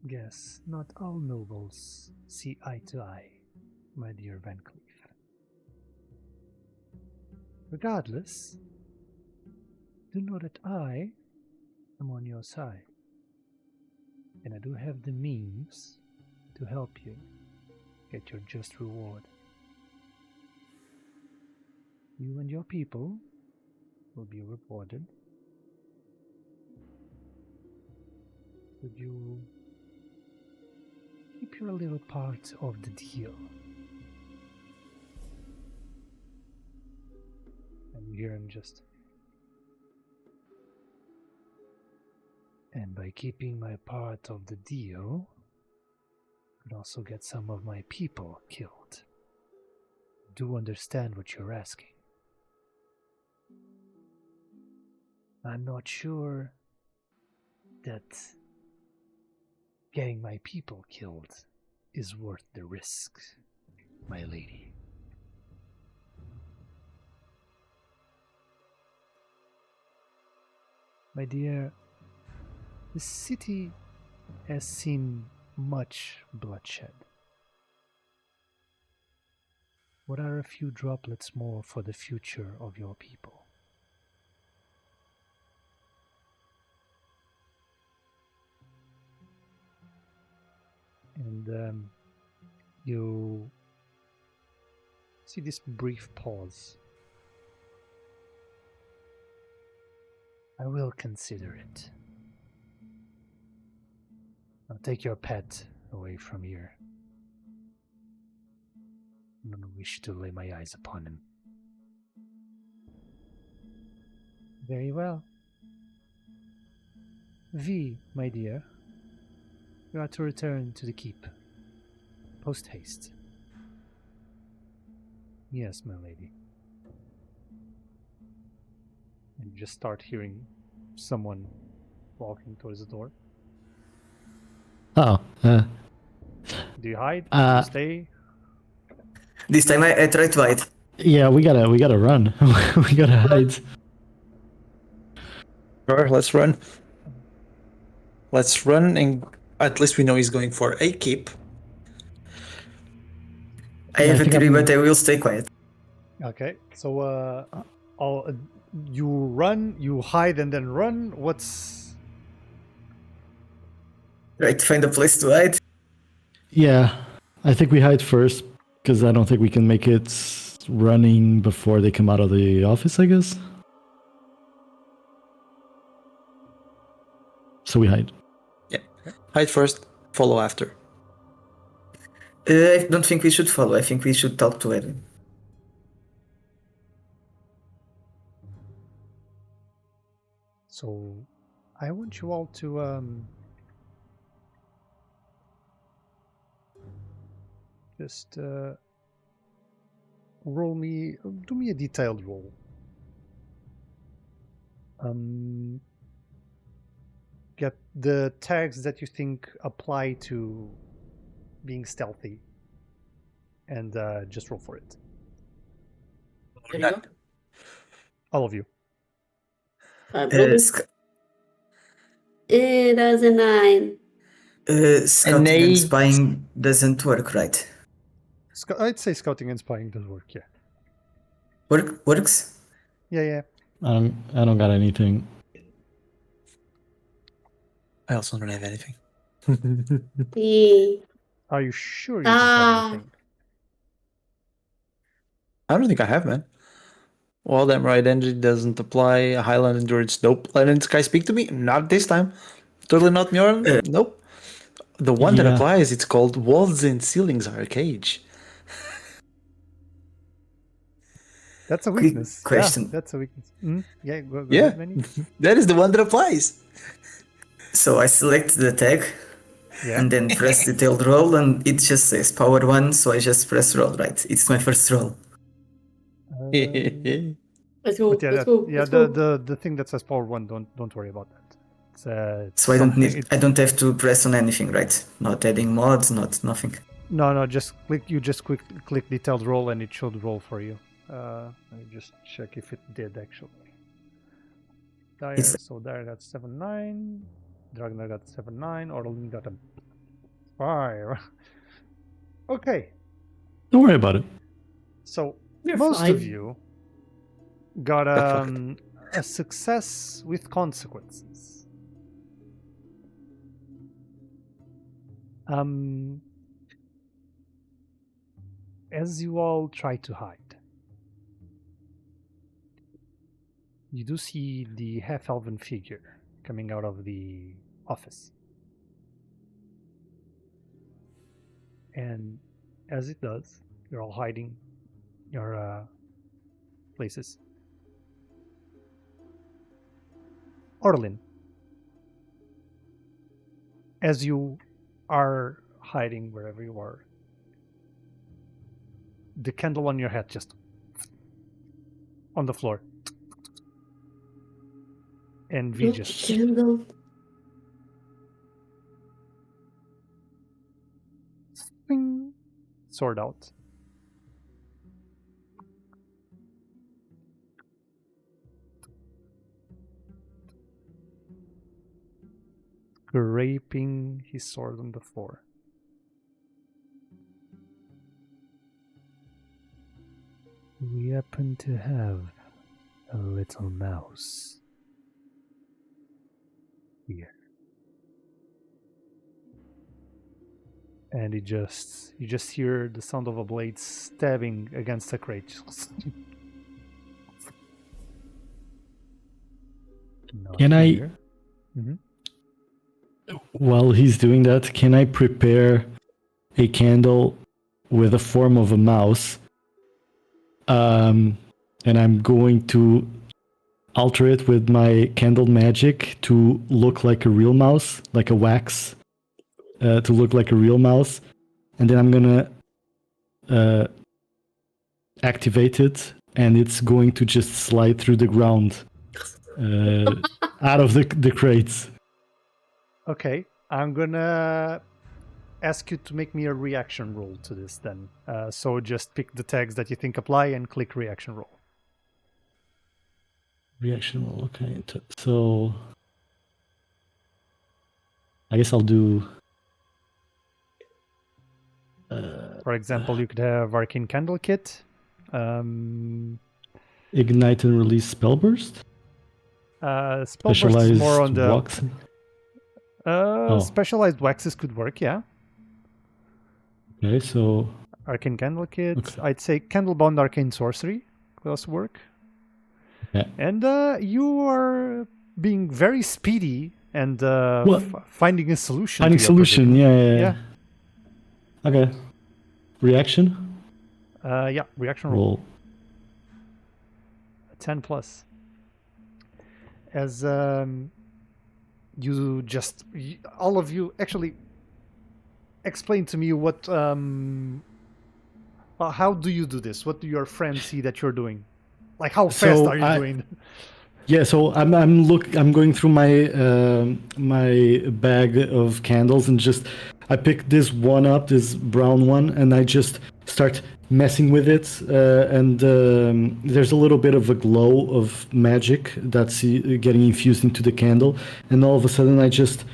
guess, not all nobles see eye to eye, my dear Van Cleef. Regardless, do know that I am on your side, and I do have the means to help you get your just reward. You and your people will be rewarded. Would you keep your little part of the deal? And you hear him just... And by keeping my part of the deal, I could also get some of my people killed. Do understand what you're asking. I'm not sure that getting my people killed is worth the risk, my lady. My dear, the city has seen much bloodshed. What are a few droplets more for the future of your people? And you see this brief pause. I will consider it. I'll take your pet away from here. I don't wish to lay my eyes upon him. Very well. V, my dear, you are to return to the keep. Post haste. Yes, my lady. And you just start hearing someone walking towards the door. Oh, Do you hide? Do you stay? This time I try to hide. Yeah, we gotta run. We gotta hide. Sure, let's run. Let's run, and at least we know he's going for a keep. I Yeah, I have a think theory, I'm- but I will stay quiet. Okay, so you run, you hide, and then run. What's Try to find a place to hide. Yeah, I think we hide first because I don't think we can make it running before they come out of the office, I guess. So we hide. Hide first, follow after. I don't think we should follow. I think we should talk to Evan. so? I want you all to just do me a detailed roll. Get the tags that you think apply to being stealthy, and just roll for it. There you go. All of you. I'm rolling. That's a 9. Scouting and eight. spying doesn't work, right? I'd say scouting and spying does work. Yeah. Works? Yeah. I don't got anything. I also don't have anything. Yeah. Are you sure you don't have anything? I don't think I have, man. Well, that right energy doesn't apply. Highland endurance, nope. Legend Sky speak to me? Not this time. Totally not Mjorn? Nope. The one that Yeah. applies, it's called Walls and Ceilings are a Cage. That's a Quick weakness. question. Yeah, that's a weakness. Yeah, go Yeah. ahead, Manny. That is the one that applies. So I select the tag Yeah. and then press detailed roll, and it just says power 1, so I just press roll, right? It's my first roll. Let's go. But yeah, Let's go. yeah. Let's go. The thing that says power 1, don't worry about that. It's So I don't something- I don't have to press on anything, right? Not adding mods, nothing. No, just click. You just click detailed roll, and it should roll for you. Let me just check if it did actually. Dire, so Dire got 7-9, Dragnar got 7-9, Orlin got a 5. Okay, Don't worry about it. so You're most fine. of you got a success with consequences. As you all try to hide, you do see the half-elven figure coming out of the office. And as it does, you're all hiding your places. Orlin, as you are hiding wherever you are, the candle on your head just on the floor. And V Lucky just candle. swing, sword out. Scraping his sword on the floor. We happen to have a little mouse here. And you just hear the sound of a blade stabbing against a crate. Can I- Here. While he's doing that, can I prepare a candle with the form of a mouse? And I'm going to alter it with my candle magic to look like a real mouse, like a wax, to look like a real mouse. And then I'm gonna activate it, and it's going to just slide through the ground out of the crates. Okay, I'm gonna ask you to make me a reaction roll to this then. So just pick the tags that you think apply and click reaction roll. Reaction roll. Okay. So I guess I'll do. For example, you could have Arcane Candle Kit. Ignite and release spell burst. Spellburst is more on the wax. specialized waxes could work, yeah. Okay, so Arcane Candle Kit. Okay. I'd say Candlebound Arcane Sorcery could also work. Yeah. And you are being very speedy and finding a solution. Finding to your solution, predicament. yeah. Okay. Reaction? Yeah, reaction roll. Roll. 10 plus. As you just, all of you actually explain to me what, how do you do this? What do your friends see that you're doing? Like, how fast are you doing? Yeah, so I'm going through my my bag of candles and I pick this one up, this brown one, and I just start messing with it. And there's a little bit of a glow of magic that's getting infused into the candle, and all of a sudden I just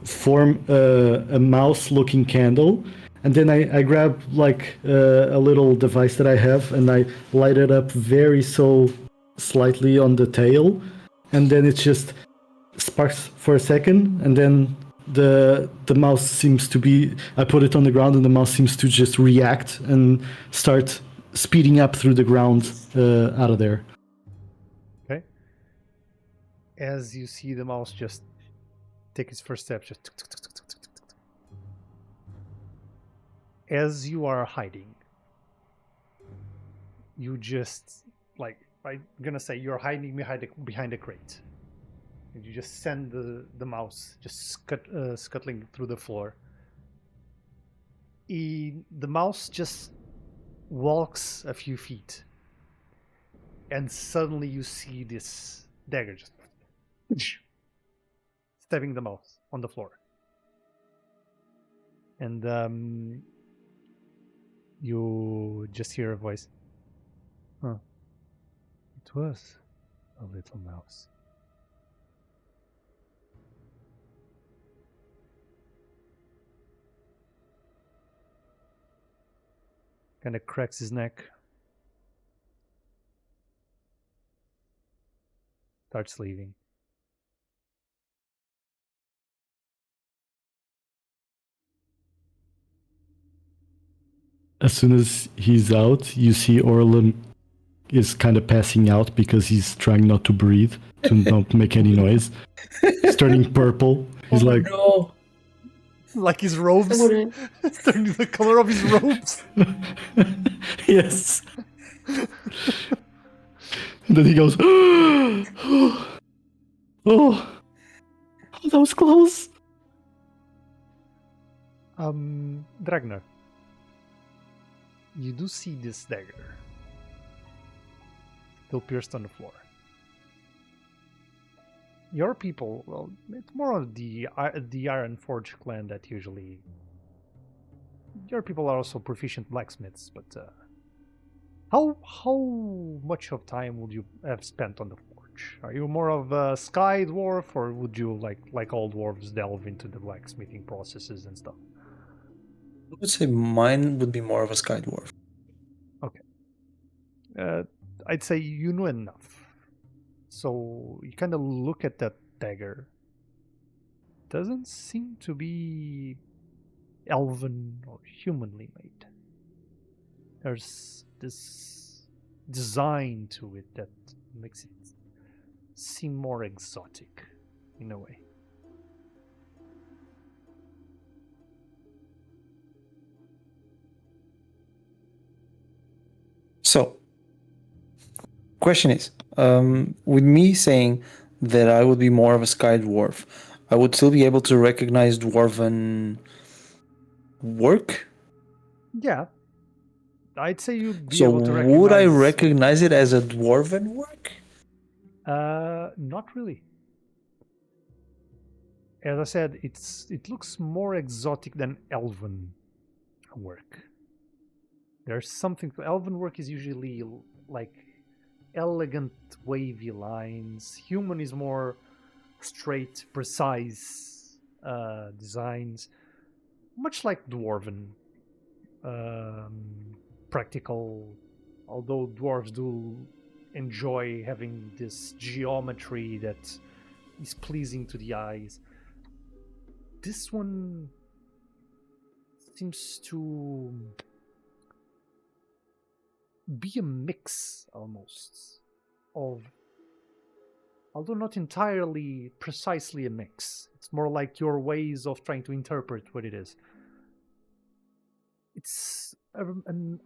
form a mouse-looking candle. And then I grab like a little device that I have and I light it up slightly on the tail, and then it just sparks for a second, and then the mouse seems to be, I put it on the ground and the mouse seems to just react and start speeding up through the ground out of there. Okay. As you see the mouse just take its first step, just as you are hiding, you just, like, I'm gonna say you're hiding behind a crate, and you just send the mouse just scuttling through the floor. The mouse just walks a few feet, and suddenly you see this dagger just stabbing the mouse on the floor, and you just hear a voice. Huh. It was a little mouse. Kind of cracks his neck. Starts leaving. As soon as he's out, you see Orlin is kind of passing out because he's trying not to breathe, to not make any noise. He's turning purple. He's like, no. Like his robes. It's turning the color of his robes. yes. And then he goes, oh, that was close. Dragnar, you do see this dagger still pierced on the floor. Your people, well, it's more of the Iron Forge clan that usually. Your people are also proficient blacksmiths, but how much of time would you have spent on the forge? Are you more of a sky dwarf, or would you like all dwarves delve into the blacksmithing processes and stuff? I would say mine would be more of a sky dwarf. Okay. I'd say you know enough. So you kind of look at that dagger. Doesn't seem to be elven or humanly made. There's this design to it that makes it seem more exotic in a way. So, question is, with me saying that I would be more of a sky dwarf, I would still be able to recognize dwarven work? Yeah. I'd say you'd be able to So recognize... would I recognize it as a dwarven work? Not really. as I said, it looks more exotic than elven work. There's something to elven work is usually like elegant, wavy lines. Human is more straight, precise designs, much like dwarven. Practical, although dwarves do enjoy having this geometry that is pleasing to the eyes. This one seems to be a mix almost of, although not entirely precisely a mix, it's more like your ways of trying to interpret what it is. It's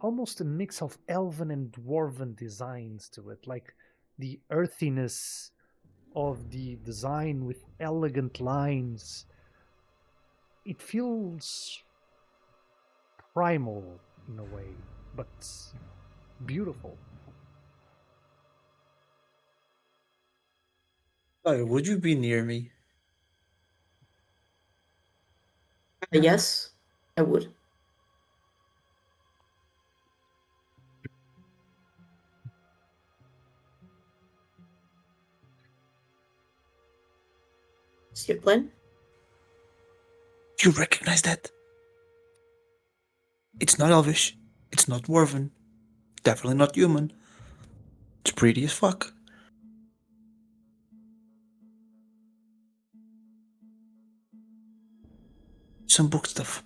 almost a mix of elven and dwarven designs to it, like the earthiness of the design with elegant lines. It feels primal in a way, but beautiful. Oh, would you be near me? Yes, I would. Is your plan? Do you recognize that? It's not elvish. It's not dwarven. Definitely not human. It's pretty as fuck. Some book stuff.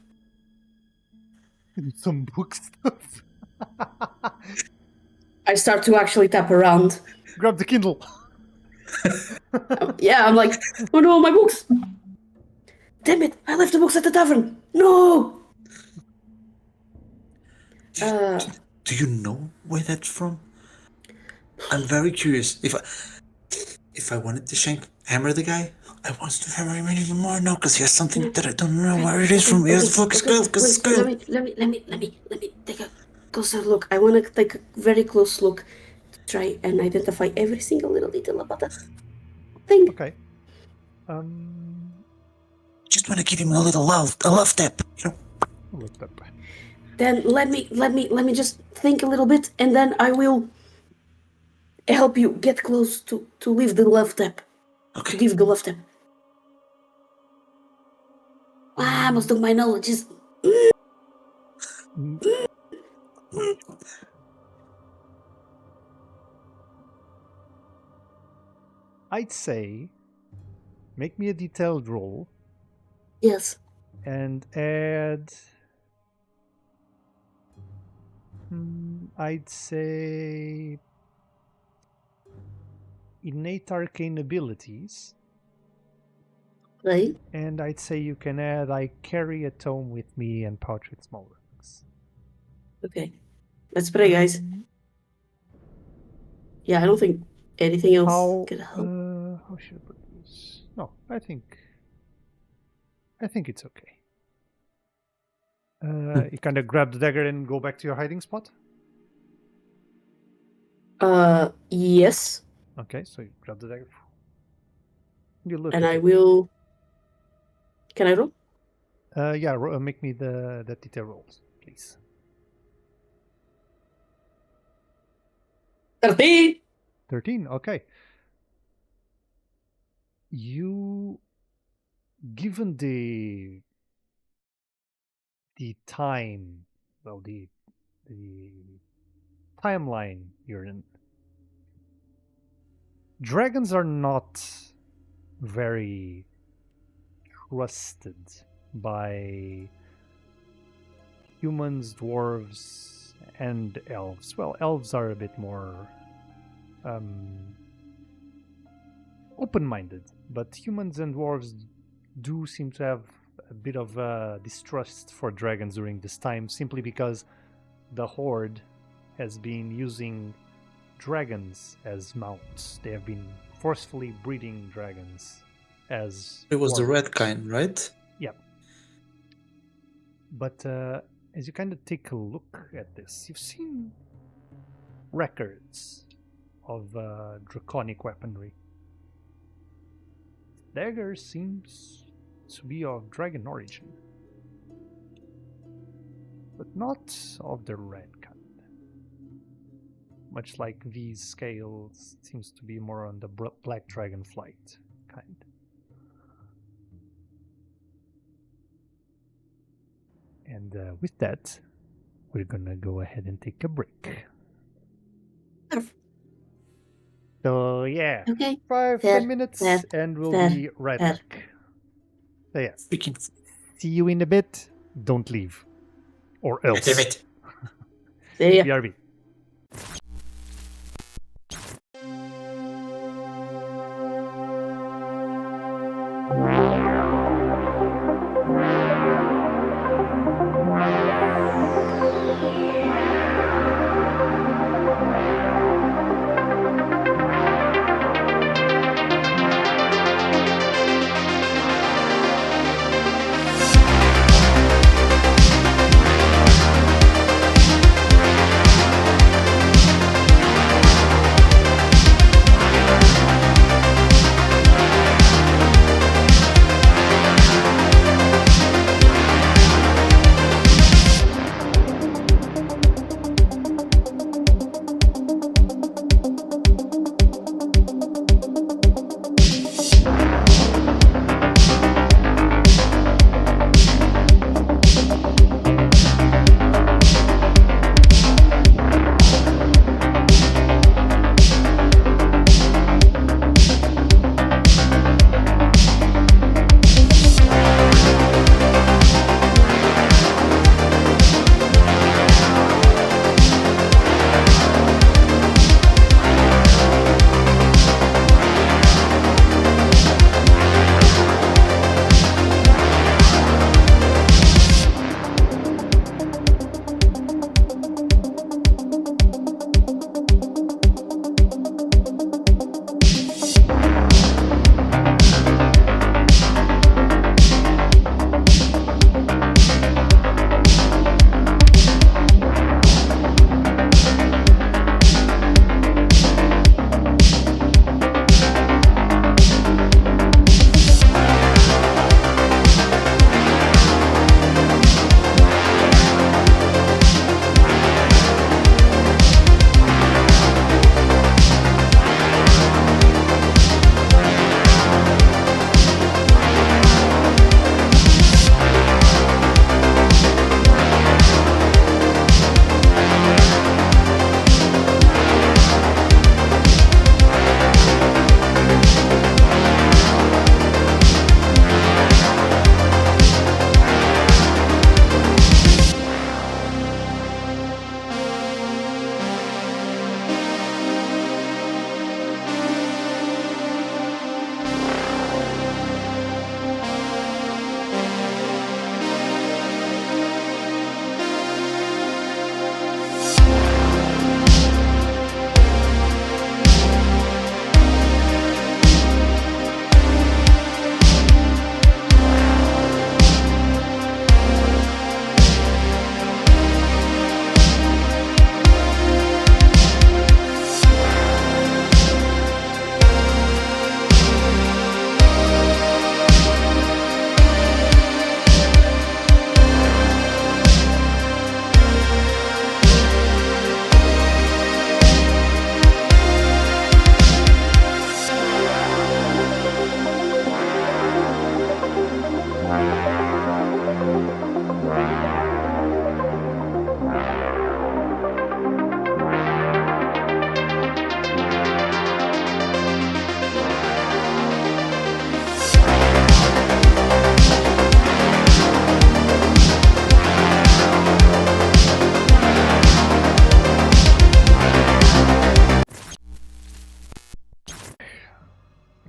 Some book stuff. I start to actually tap around. Grab the Kindle. Yeah, I'm like, oh no, my books! Damn it, I left the books at the tavern! No! Do you know where that's from? I'm very curious. If I wanted to hammer the guy, I want to hammer him even more now because he has something that I don't know where it is from. He has a fucking skull. Let me take a closer look. I want to take a very close look to try and identify every single little detail about that thing. Okay. Just want to give him a love tap, you know. Looked up. Then let me just think a little bit, and then I will help you get close to leave the love tap. Okay. To give the love tap. Most of my knowledge is. I'd say make me a detailed roll Yes. and add, I'd say, innate arcane abilities. Right. And I'd say you can add, I carry a tome with me and pouch with small rings. Okay. Let's pray, guys. Yeah, I don't think anything else could help. How should I put this? No, I think it's okay. You kind of grab the dagger and go back to your hiding spot? Yes. Okay, so you grab the dagger. You look And at I it. will. Can I roll? Yeah, make me the detail rolls, please. 13! 13, okay. You, given the time, well, the timeline you're in, dragons are not very trusted by humans, dwarves, and elves. Well, elves are a bit more open-minded, but humans and dwarves do seem to have a bit of distrust for dragons during this time, simply because the Horde has been using dragons as mounts. They have been forcefully breeding dragons as It was the warriors. red kind, right? Yeah. But as you kind of take a look at this, you've seen records of draconic weaponry. Dagger seems to be of dragon origin, but not of the red kind. Much like these scales, it seems to be more on the black dragon flight kind. And with that, we're gonna go ahead and take a break. So yeah, Okay. 5-10 Fair, minutes, fair, and we'll fair, be right fair. back. So yeah, Speaking. see you in a bit. Don't leave, or else. Damn it. See ya. BRB.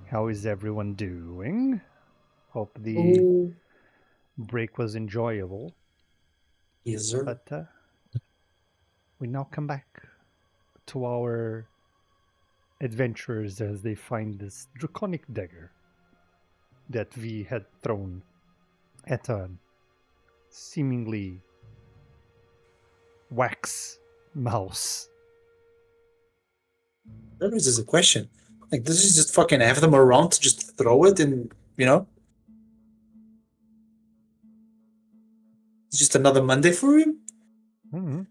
How is everyone doing? Hope the Ooh. break was enjoyable. Yes, sir. But we now come back to our adventurers as they find this draconic dagger that we had thrown at a seemingly wax mouse. That raises a question. Like, does he just fucking have them around to just throw it and, you know? Just another Monday for him. Mm-hmm.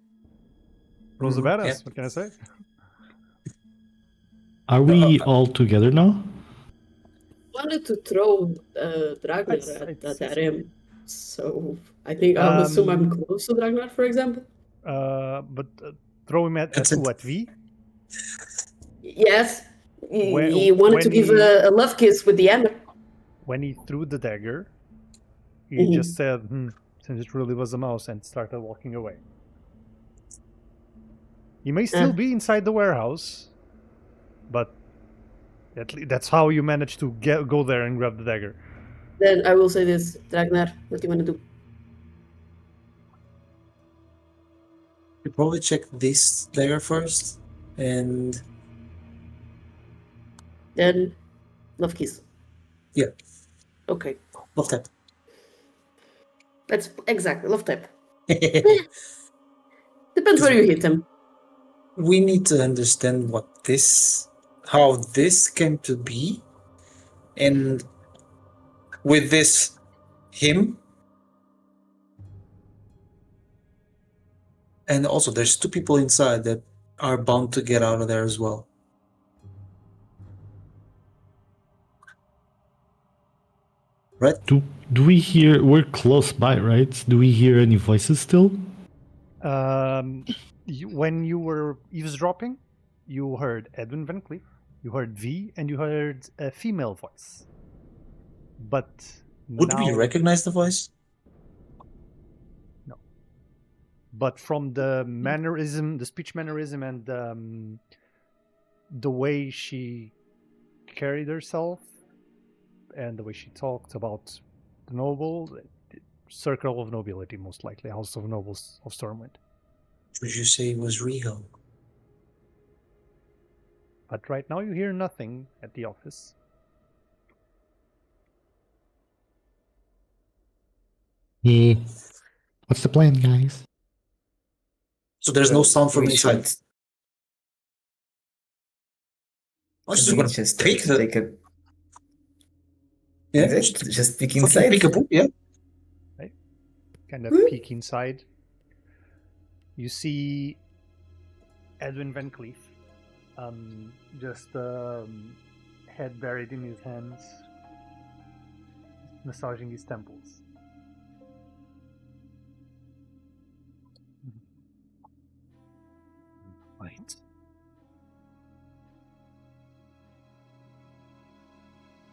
Bro's a Mhm, badass. yeah. What can I say? Are we all together now? Wanted to throw Dragnar at him, so I think I'll assume I'm close to Dragnar, for example. But throw him at It's who? a- At V? Yes, When- he wanted to when give he- a love kiss with the hammer. When he threw the dagger, he Mhm. just said, since it really was a mouse, and started walking away. He may still be inside the warehouse, but that's how you managed to go there and grab the dagger. Then I will say this, Dragnar, what do you want to do? You probably check this dagger first, and Then love kiss. yeah, Okay, love that. that's exactly love tap. Depends where you hit him. We need to understand how this came to be, and with this, him, and also there's two people inside that are bound to get out of there as well. Right? Do we hear? We're close by, right? Do we hear any voices still? When you were eavesdropping, you heard Edwin Van Cleef, you heard V, and you heard a female voice. But Would we now, recognize the voice? but from the mannerism, the speech mannerism, and the way she carried herself, and the way she talked about the noble, circle of nobility, most likely, House of Nobles of Stormwind. Would you say it was real? But right now you hear nothing at the office. Yeah. What's the plan, guys? So there's no sound from We inside. should- I'm just we gonna just pick the take a yeah, exactly, just peek fucking inside. peekaboo, yeah. Kind of peek inside. You see Edwin Van Cleef, just head buried in his hands, massaging his temples. Right.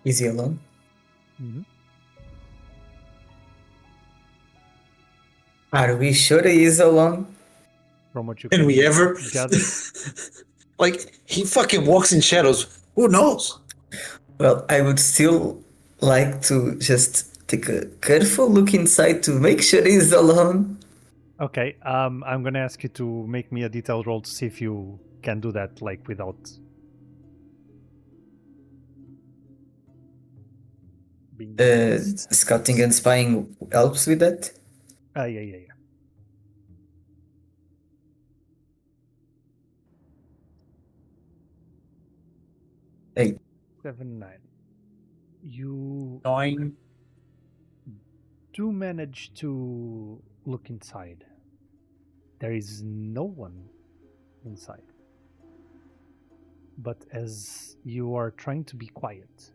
Is he alone? Mm-hmm. Are we sure he is alone? From what you Can we ever? gather. Like, he fucking walks in shadows. Who knows? Well, I would still like to just take a careful look inside to make sure he's alone. Okay, I'm gonna ask you to make me a detailed roll to see if you can do that, like, without being noticed. Scouting and spying helps with that. Yeah. 8. 7, 9. You 9. do manage to look inside. There is no one inside. But as you are trying to be quiet,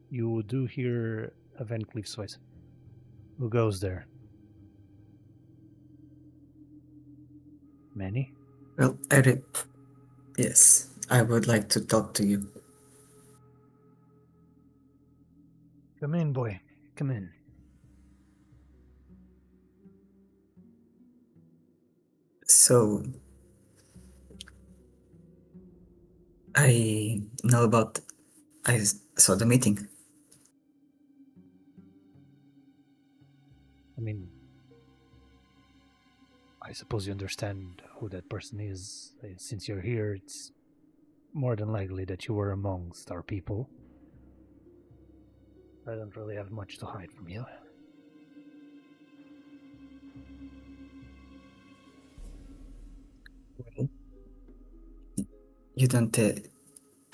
you do hear a Van Cleef's voice. Who goes there? Many? Well, Eric, yes, I would like to talk to you. Come in, boy. Come in. So, I know about. I saw the meeting. I mean, I suppose you understand who that person is. Since you're here, it's more than likely that you were amongst our people. I don't really have much to hide from you. Well, you don't.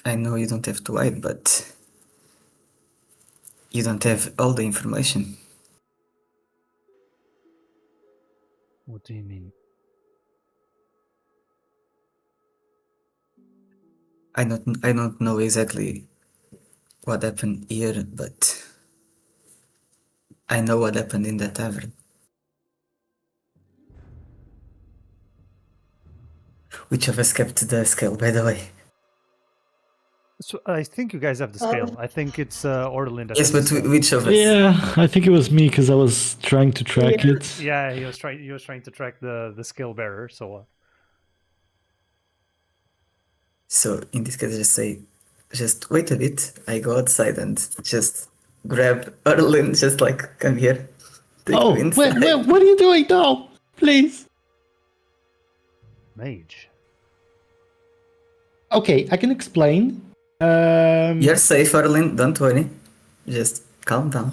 I know you don't have to hide, but you don't have all the information. What do you mean? I don't know exactly what happened here, but I know what happened in the tavern. Which of us kept the scale, by the way? So I think you guys have the scale. I think it's Orlin that Yes, has the but scale. which of us? Yeah, I think it was me because I was trying to track Yeah. it. Yeah, he was trying to track the scale bearer. So So in this case, just wait a bit. I go outside and just grab Erlin, just like, come here. Take Oh, you inside. what are you doing now? Please. mage. Okay, I can explain. You're safe, Erlin. Don't worry. Just calm down.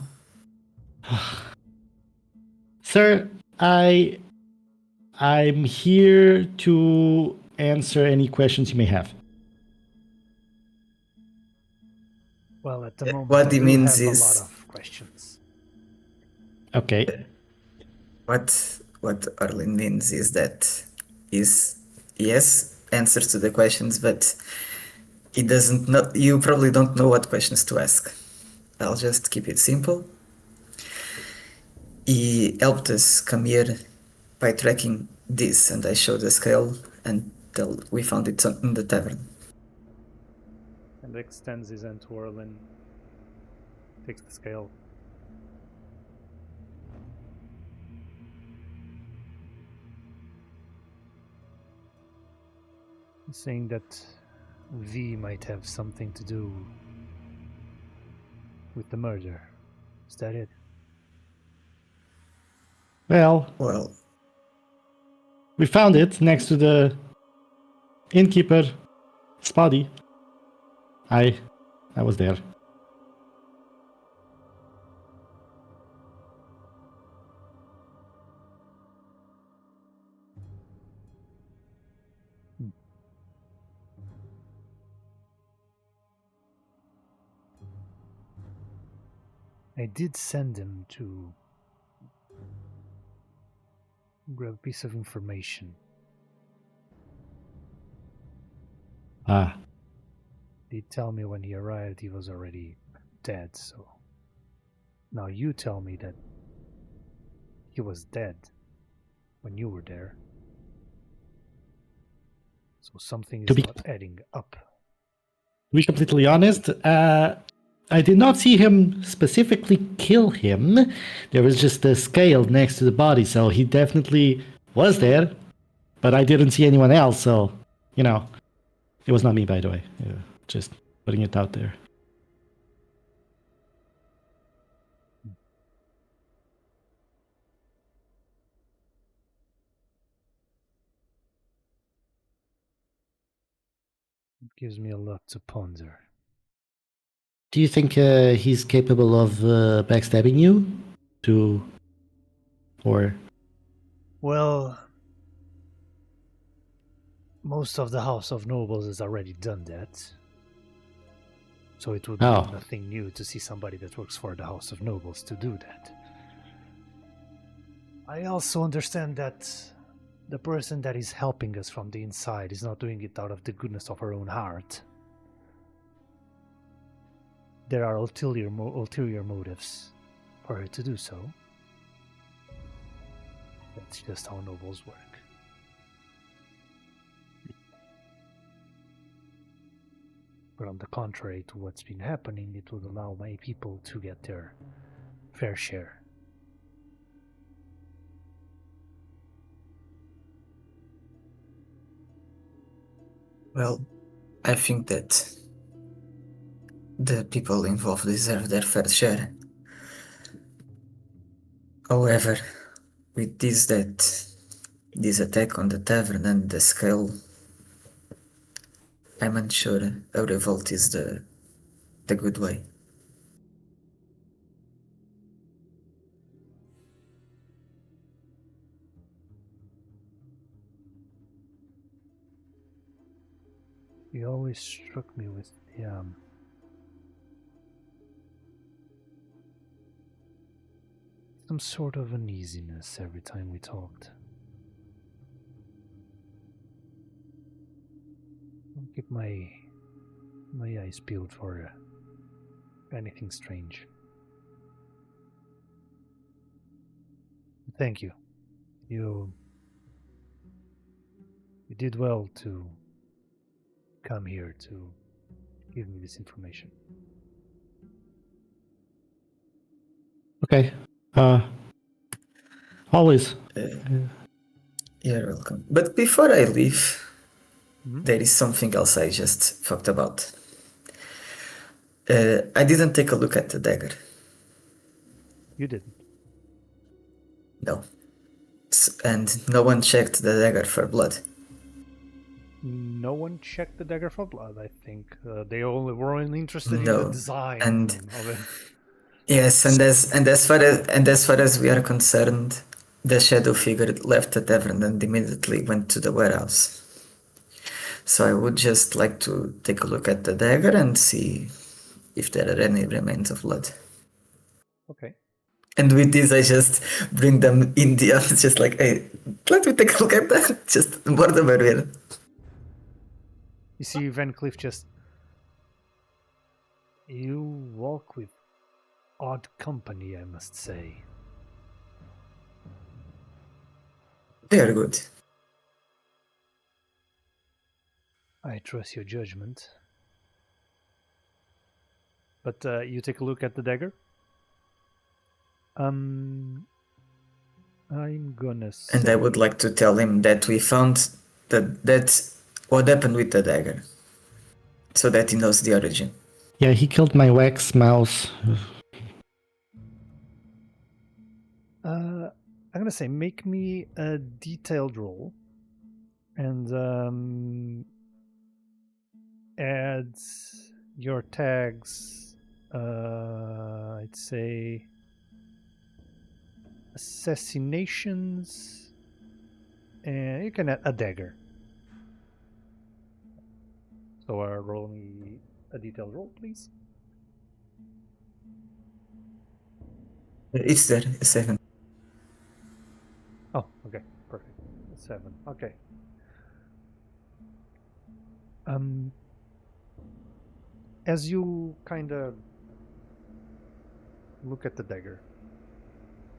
Sir, I'm here to answer any questions you may have. Well, at the moment, What I he do means have a is lot of questions. Okay. what Erlin means is that is yes answers to the questions, but he doesn't know. You probably don't know what questions to ask. I'll just keep it simple. He helped us come here by tracking this, and I showed the scale until we found it in the tavern. And extends his hand to Orlin. Takes the scale. Saying that V might have something to do with the murder. Is that it? Well, Well, we found it next to the innkeeper's body. I was there. I did send him to grab a piece of information. Ah, He tell me when he arrived he was already dead, so now you tell me that he was dead when you were there. So something To is be- not adding up. to be completely honest, I did not see him specifically kill him. There was just a scale next to the body, so he definitely was there. But I didn't see anyone else, so it was not me, by the way. Just putting it out there. It gives me a lot to ponder. Do you think he's capable of backstabbing you? Or Well, most of the House of Nobles has already done that. So it would be Oh. nothing new to see somebody that works for the House of Nobles to do that. I also understand that the person that is helping us from the inside is not doing it out of the goodness of her own heart. There are ulterior motives for her to do so. That's just how nobles work. But on the contrary to what's been happening, it would allow my people to get their fair share. well, I think that the people involved deserve their fair share. However, with this attack on the tavern and the scale, I'm unsure a revolt is the good way. You always struck me with the some sort of uneasiness every time we talked. keep my eyes peeled for anything strange. Thank you. You did well to come here to give me this information. Okay. Always. You're welcome. But before I leave, Mhm. there is something else I just thought about. I didn't take a look at the dagger. You didn't. No. And no one checked the dagger for blood. No one checked the dagger for blood. I think they only were only interested in the No. design And of it. yes, and as far as we are concerned, the shadow figure left the tavern and immediately went to the warehouse. So I would just like to take a look at the dagger and see if there are any remains of blood. Okay. And with this, I just bring them in the office, just like, hey, let me take a look at that. Just more the merrier. You see Van Cleef just... You walk with odd company, I must say. They are good. I trust your judgment. But you take a look at the dagger. I'm gonna say... And I would like to tell him that we found that what happened with the dagger, so that he knows the origin. Yeah, he killed my wax mouse. I'm gonna say make me a detailed roll and add your tags. I'd say assassinations, and you can add a dagger. So roll me a detailed roll, please. It's there, a 7. Oh, okay, perfect. 7. Okay. As you kind of look at the dagger,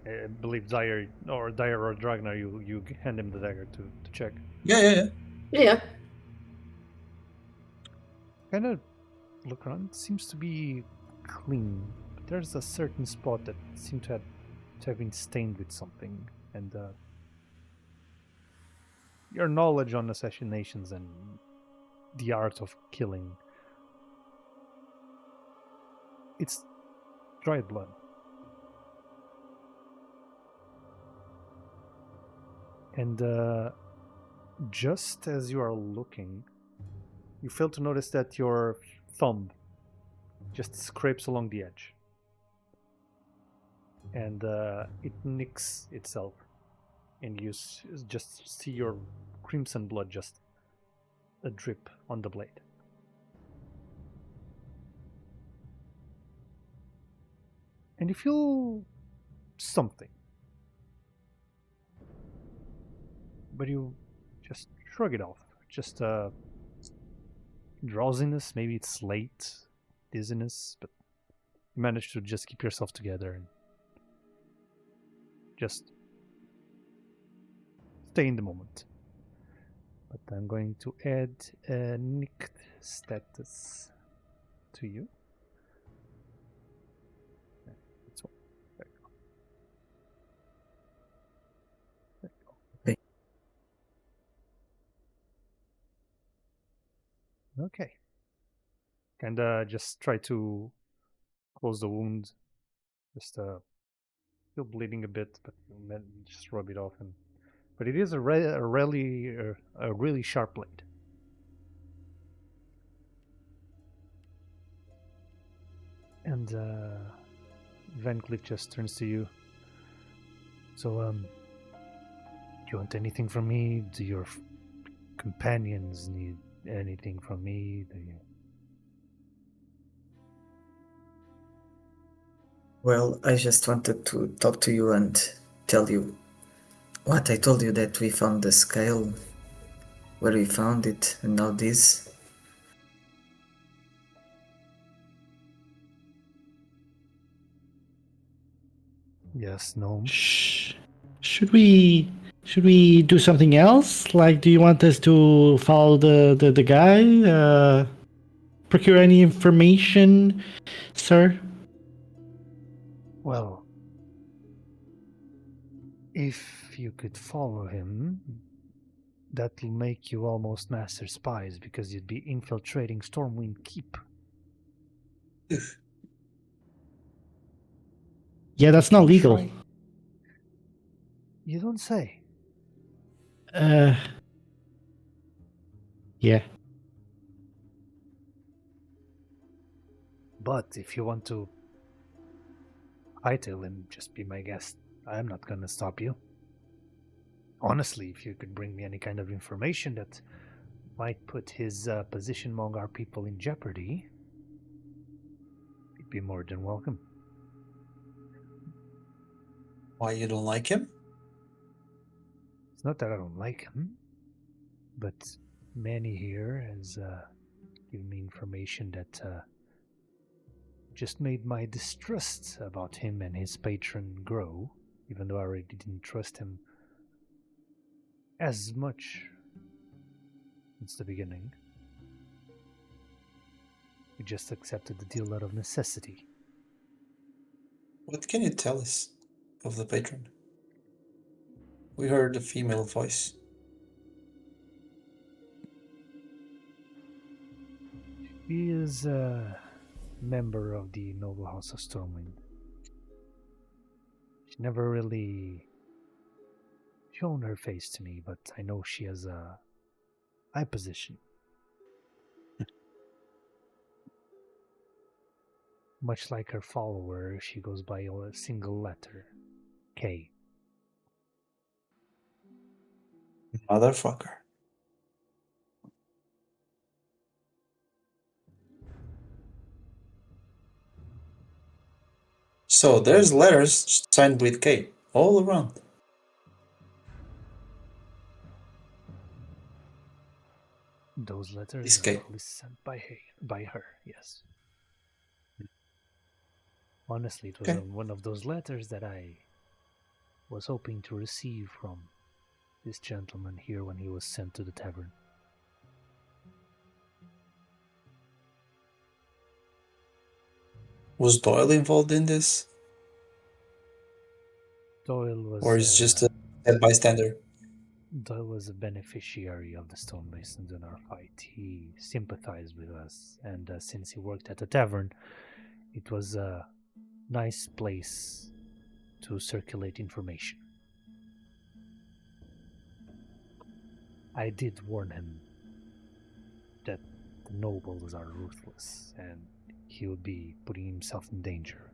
I believe Dyer or Dragnar, you hand him the dagger to check. Yeah. Yeah. Kind of look around. It seems to be clean, but there's a certain spot that seemed to have been stained with something, and your knowledge on assassinations and the art of killing, it's dried blood. And just as you are looking, you fail to notice that your thumb just scrapes along the edge. And it nicks itself. And you just see your crimson blood just a drip on the blade. And you feel something. But you just shrug it off. Just drowsiness, maybe it's late, dizziness, but you manage to just keep yourself together and just stay in the moment. But I'm going to add a nicked status to you. That's one. There you go. There you go. Okay. And just try to close the wound. Just still bleeding a bit, but just rub it off. But it is a really sharp blade. And Van Cleef just turns to you. So, do you want anything from me? Do your companions need anything from me? Do you... Well, I just wanted to talk to you and tell you what I told you, that we found the scale, where we found it, and now this. Yes, gnome. Should we do something else? Like, do you want us to follow the guy? Procure any information, sir? Well, if you could follow him, that'll make you almost master spies because you'd be infiltrating Stormwind Keep. Yeah, that's not legal. Try- You don't say. Yeah. But if you want to hightail him, just be my guest. I'm not gonna stop you. Honestly, if you could bring me any kind of information that might put his position among our people in jeopardy, you'd be more than welcome. Why you don't like him? It's not that I don't like him, but Manny here has given me information that just made my distrust about him and his patron grow, even though I already didn't trust him as much since the beginning. We just accepted the deal out of necessity. What can you tell us of the patron? We heard a female voice. He is a member of the noble house of Stormwind. She never really shown her face to me, but I know she has a high position. Much like her follower, she goes by a single letter, K. Motherfucker. So there's letters signed with K all around. Those letters Is are K. probably sent by her, yes. Honestly, it was Okay. one of those letters that I was hoping to receive from this gentleman here when he was sent to the tavern. Was Doyle involved in this? Doyle was Or is just a bystander? Doyle was a beneficiary of the Stonemasons in our fight. He sympathized with us, and since he worked at the tavern, it was a nice place to circulate information. I did warn him that the nobles are ruthless, and he would be putting himself in danger.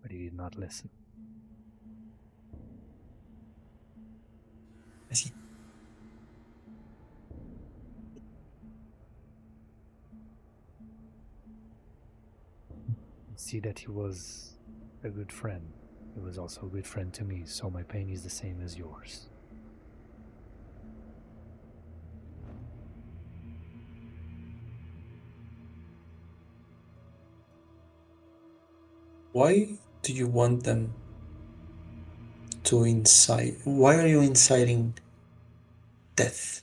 But he did not listen. I see. See that he was a good friend. He was also a good friend to me, so my pain is the same as yours. Why do you want them to incite? Why are you inciting death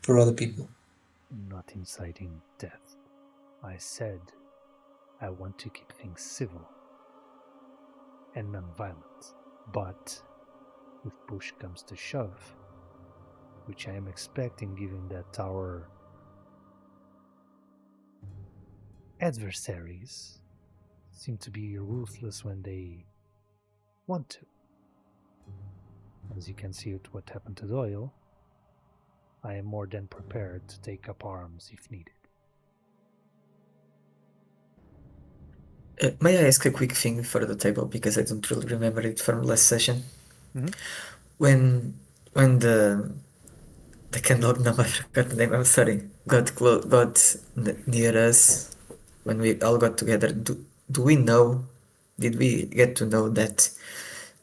for other people? Not inciting death. I said I want to keep things civil and non-violent. But if push comes to shove, which I am expecting given that our adversaries seem to be ruthless when they want to. As you can see with what happened to Doyle, I am more than prepared to take up arms if needed. May I ask a quick thing for the table, because I don't really remember it from last session? Mhm. When the candle, no, I forgot the name, I'm sorry, got near us, when we all got together, do we know, did we get to know that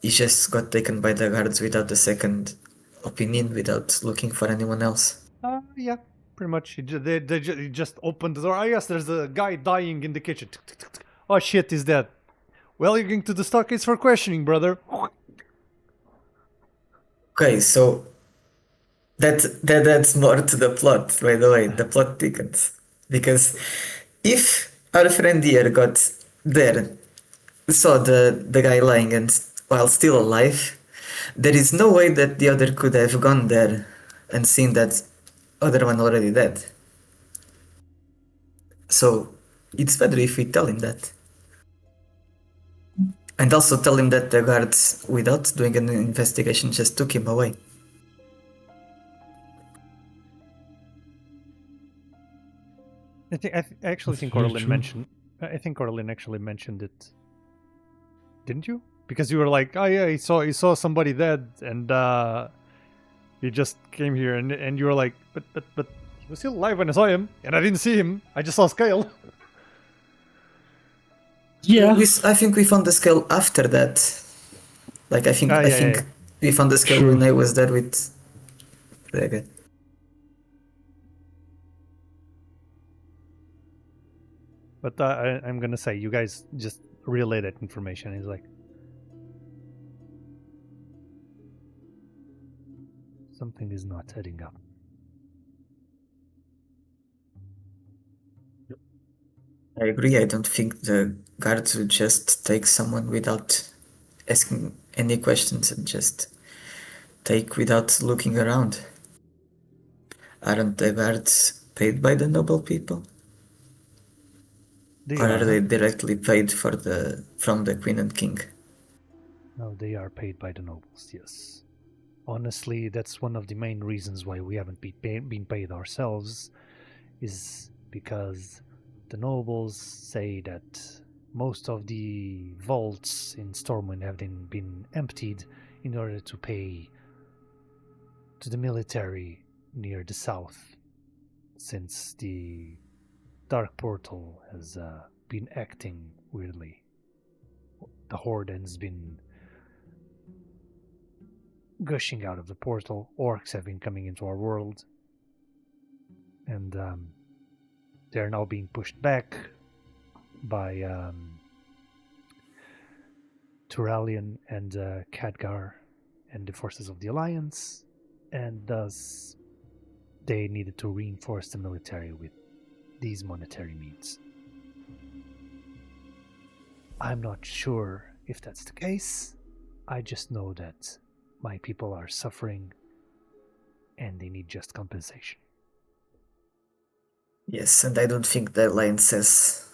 he just got taken by the guards without a second opinion, without looking for anyone else? Yeah, pretty much. He just opened the door. Ah, yes, there's a guy dying in the kitchen. Oh shit, is that? Well, you're going to the stockades for questioning, brother. Okay, so that's more to the plot, by the way. The plot thickens. Because if our friend here got there, saw the guy lying and while still alive, there is no way that the other could have gone there and seen that other one already dead. So it's better if we tell him that. And also tell him that the guards, without doing an investigation, just took him away. I actually think very Orlin true. mentioned. I think Orlin actually mentioned it. Didn't you? Because you were like, "Oh yeah, he saw somebody dead, and he just came here," and you were like, "But he was still alive when I saw him, and I didn't see him. I just saw Scale." Yeah. I think we found the scale after that. Like I think Yeah. we found the scale True. when I was there with the guy. But I'm gonna say, you guys just relay that information. He's like, something is not adding up. I agree. I don't think the guards would just take someone without asking any questions and just take without looking around. Aren't the guards paid by the noble people? They Or are they are. directly paid from the queen and king? No, they are paid by the nobles. Yes. Honestly, that's one of the main reasons why we haven't been paid ourselves, is because the nobles say that most of the vaults in Stormwind have been emptied in order to pay to the military near the south, since the Dark Portal has been acting weirdly. The Horde has been gushing out of the portal. Orcs have been coming into our world, and they're now being pushed back by Turalian and Khadgar and the forces of the Alliance, and thus they needed to reinforce the military with these monetary means. I'm not sure if that's the case. I just know that my people are suffering and they need just compensation. Yes, and I don't think the alliance says.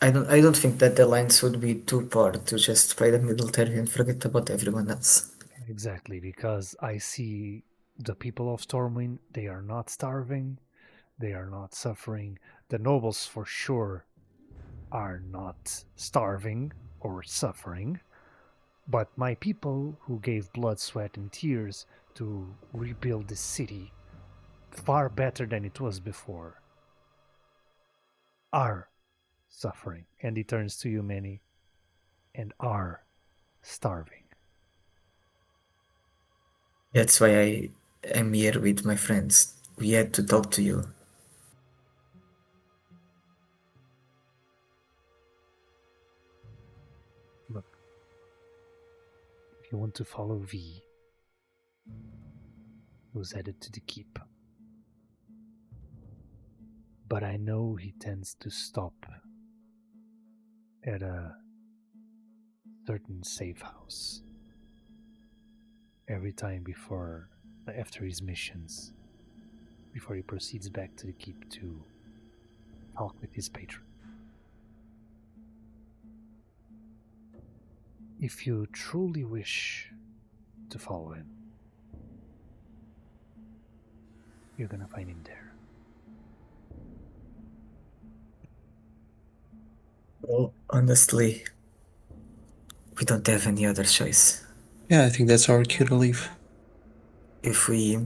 I don't think that the alliance would be too poor to just pay the military and forget about everyone else. Exactly, because I see the people of Stormwind, they are not starving, they are not suffering. The nobles for sure are not starving or suffering, but my people who gave blood, sweat, and tears to rebuild this city far better than it was before are suffering. And he turns to you, Manny, and are starving. That's why I am here with my friends. We had to talk to you. Look, if you want to follow V, who's headed to the keep. But I know he tends to stop at a certain safe house every time after his missions, before he proceeds back to the keep to talk with his patron. If you truly wish to follow him, you're gonna find him there. Well, honestly, we don't have any other choice. Yeah, I think that's our cue to leave. If we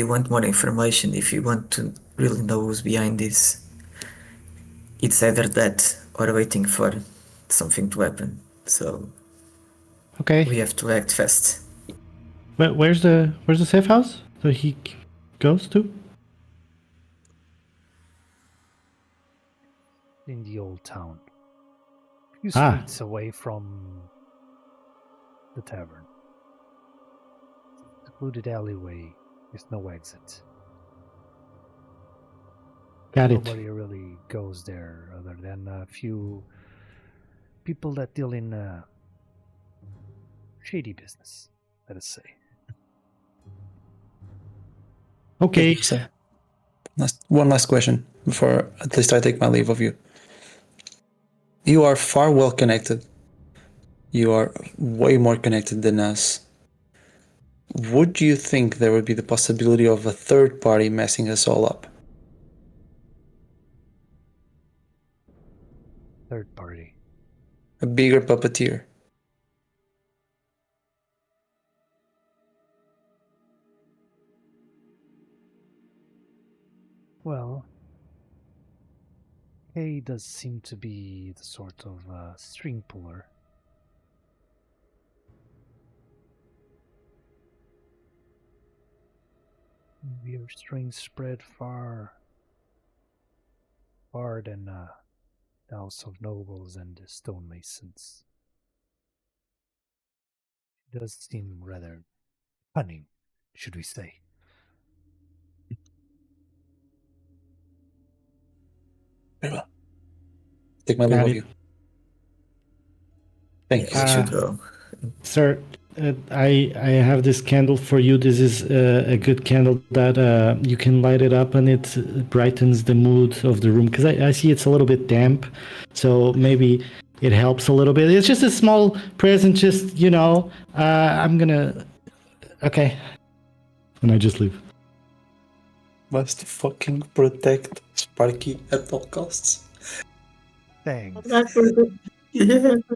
want more information, if we want to really know who's behind this, it's either that or waiting for something to happen. So Okay. we have to act fast. Where's the safe house that he goes to? In the old town. few Ah. streets away from the tavern. Secluded alleyway with no exit. Got it. Nobody really goes there other than a few people that deal in shady business, let us say. Okay. So, one last question before at least I take my leave of you. You are far well connected. You are way more connected than us. Would you think there would be the possibility of a third party messing us all up? Third party. A bigger puppeteer? Well, Kay does seem to be the sort of string puller. Maybe your strings spread far than the House of Nobles and the Stonemasons. It does seem rather cunning, should we say. Very well. Take my leave Got of it. you. Thank you. We should go. Sir, I have this candle for you. This is a good candle that you can light it up and it brightens the mood of the room. Because I see it's a little bit damp, so maybe it helps a little bit. It's just a small present, just, I'm gonna... Okay. And I just leave. Must fucking protect Sparky at all costs. Thanks. I'll die for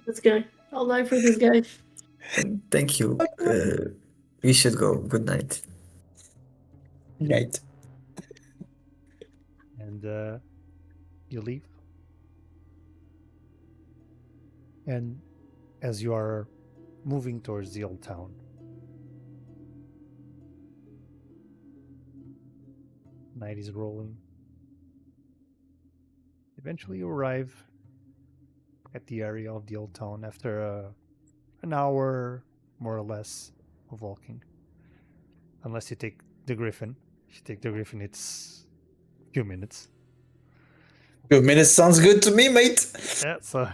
this guy. I'll die for this guy. Thank you. We should go. Good night. Right. And you leave. And as you are moving towards the old town, night is rolling. Eventually you arrive at the area of the old town after an hour, more or less, of walking. Unless you take the Griffin. If you take the Griffin, it's a few minutes. Few minutes sounds good to me, mate. Yeah, so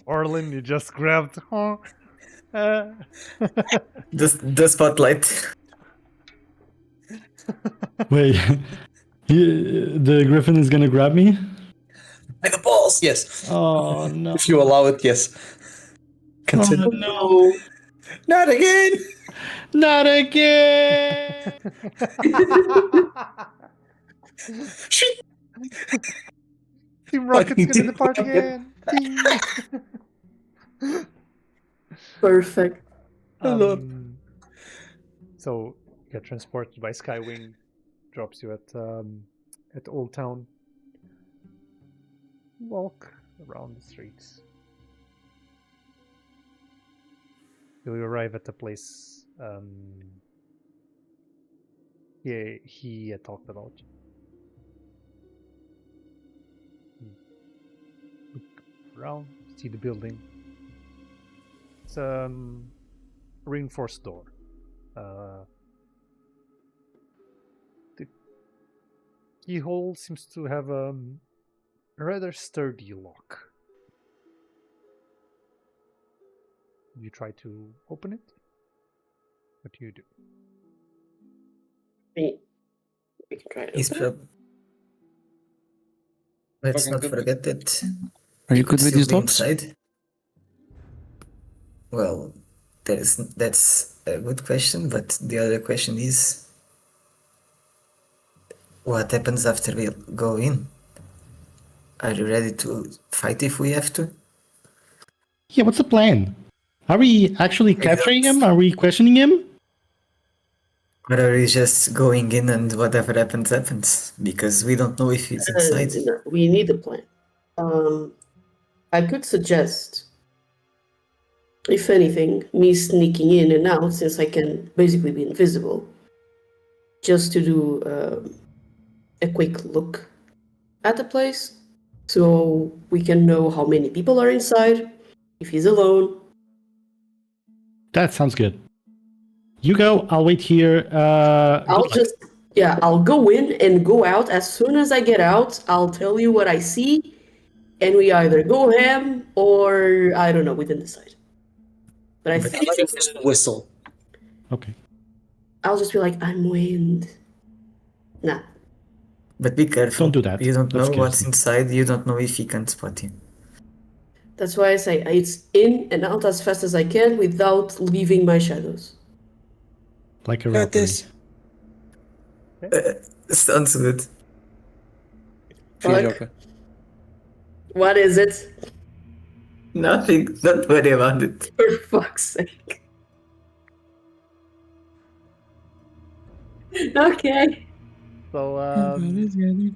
Orlin, you just grabbed. The spotlight. Wait, the Griffin is gonna grab me? By the balls, yes. Oh, no. If you allow it, yes. Consider. Oh, no. Not again. Not again! Shit. Team Rocket's Fucking gonna Team depart Rocket. again. Ding. Perfect. So you get transported by Skywing, drops you at Old Town. Walk around the streets. You arrive at the place he had talked about. Look around, see the building. It's a reinforced door. The keyhole seems to have a rather sturdy lock. You try to open it? What do you do? We can try to He's open it. prob- Let's Fucking not good. forget that. Are you he could good with still these be locks? inside. Well, that's a good question, but the other question is, what happens after we go in? Are you ready to fight if we have to? Yeah, what's the plan? Are we actually capturing him? Are we questioning him? Or are we just going in and whatever happens, happens? Because we don't know if he's inside. No, we need a plan. I could suggest, if anything, me sneaking in and out, since I can basically be invisible, just to do a quick look at the place, so we can know how many people are inside, if he's alone. That sounds good. You go. I'll wait here. I'll go in and go out. As soon as I get out, I'll tell you what I see, and we either go ham or I don't know. We didn't decide. But I But think I just whistle. Okay. I'll just be like, I'm wind. Nah. But be careful. Don't do that. You don't That know scares what's me. inside. You don't know if he can spot you. That's why I say it's in and out as fast as I can without leaving my shadows. Like a Got referee. this. Sounds good. Fuck. Joker. What is it? Nothing. Don't worry about it. For fuck's sake. Okay. So I'm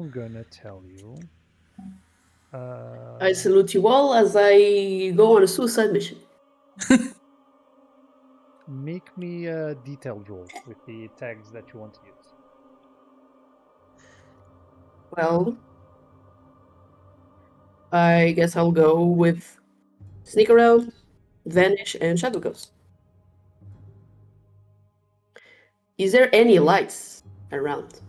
gonna tell you. I salute you all as I go on a suicide mission. Make me a detailed roll with the tags that you want to use. Well, I guess I'll go with Sneak Around, Vanish, and Shadow Ghost. Is there any lights around?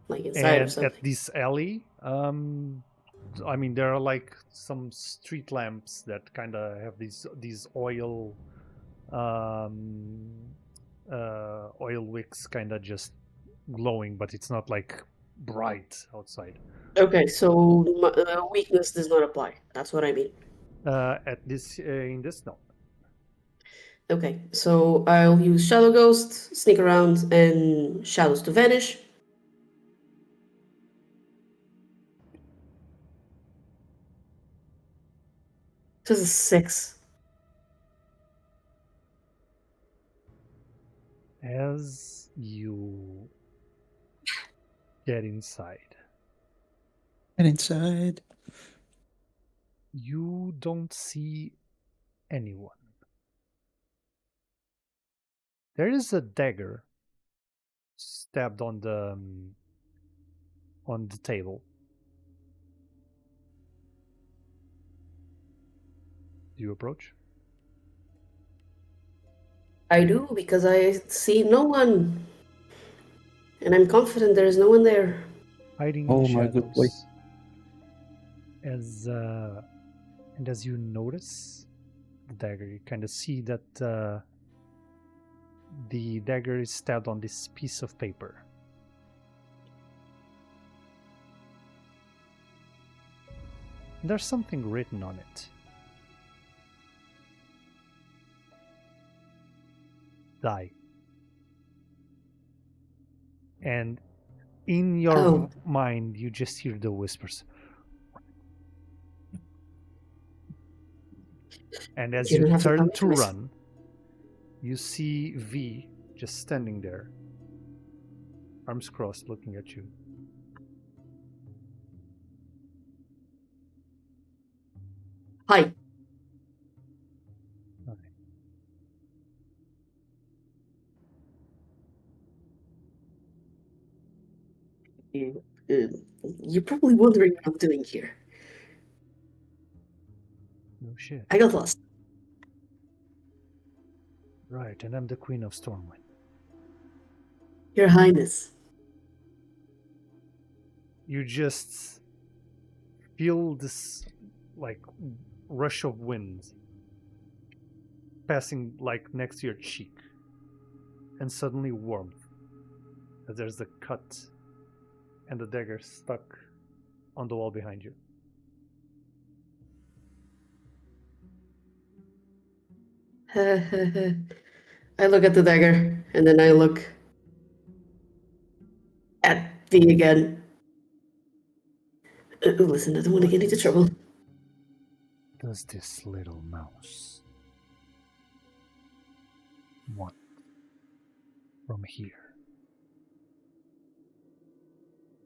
Like inside or And something? at this alley, I mean, there are like some street lamps that kind of have these oil oil wicks kind of just glowing, but it's not like bright outside. Okay, so weakness does not apply. That's what I mean. At this in this no. Okay, so I'll use Shadow Ghost, Sneak Around, and Shadows to Vanish. This is 6. As you get inside, And inside. you don't see anyone. There is a dagger stabbed on the table. Do you approach? I do, because I see no one. And I'm confident there is no one there. Hiding Oh in my good boy. shadows. As you notice the dagger, you kind of see that the dagger is stabbed on this piece of paper. There's something written on it. Die. And in your mind, you just hear the whispers. And as you turn to run, you see V just standing there, arms crossed, looking at you. Hi. You're probably wondering what I'm doing here. No shit. I got lost. Right, and I'm the Queen of Stormwind. Your Highness. You just feel this like rush of wind passing like next to your cheek, and suddenly warmth as there's a cut and the dagger stuck on the wall behind you. I look at the dagger, and then I look at V again. Listen, I don't want to get into trouble. Does this little mouse want from here?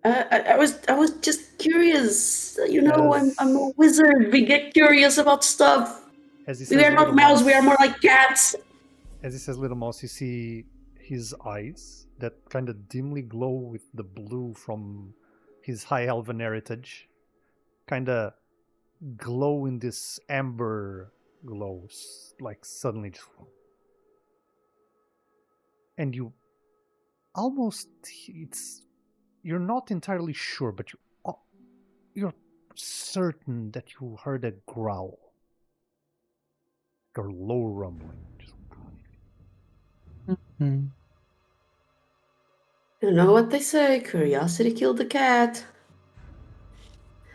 I was just curious. You know, I'm a wizard. We get curious about stuff. We are not mouse. We are more like cats. As he says little mouse, you see his eyes that kind of dimly glow with the blue from his high elven heritage, kind of glow in this amber glows, like suddenly just, and you almost, you're not entirely sure, but you're certain that you heard a growl or low rumbling. Hmm. You know what they say, curiosity killed the cat.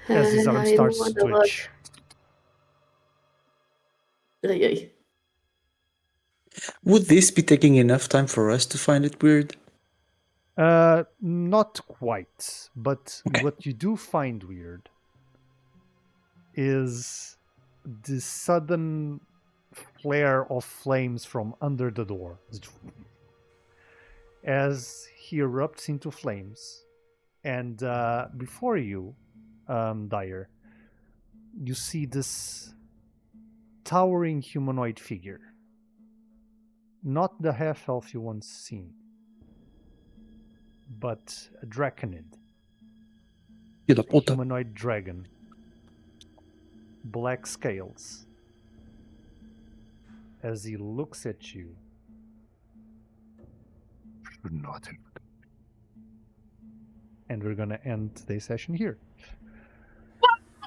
As his arm I starts don't to wanna look. twitch. Ay. Would this be taking enough time for us to find it weird? Not quite, but Okay. what you do find weird is the sudden flare of flames from under the door. As he erupts into flames, and before you, Dyer, you see this towering humanoid figure. Not the half-elf you once seen, but a draconid. Filho da puta. Humanoid dragon. Black scales. As he looks at you. Should not have. And we're gonna end today's session here.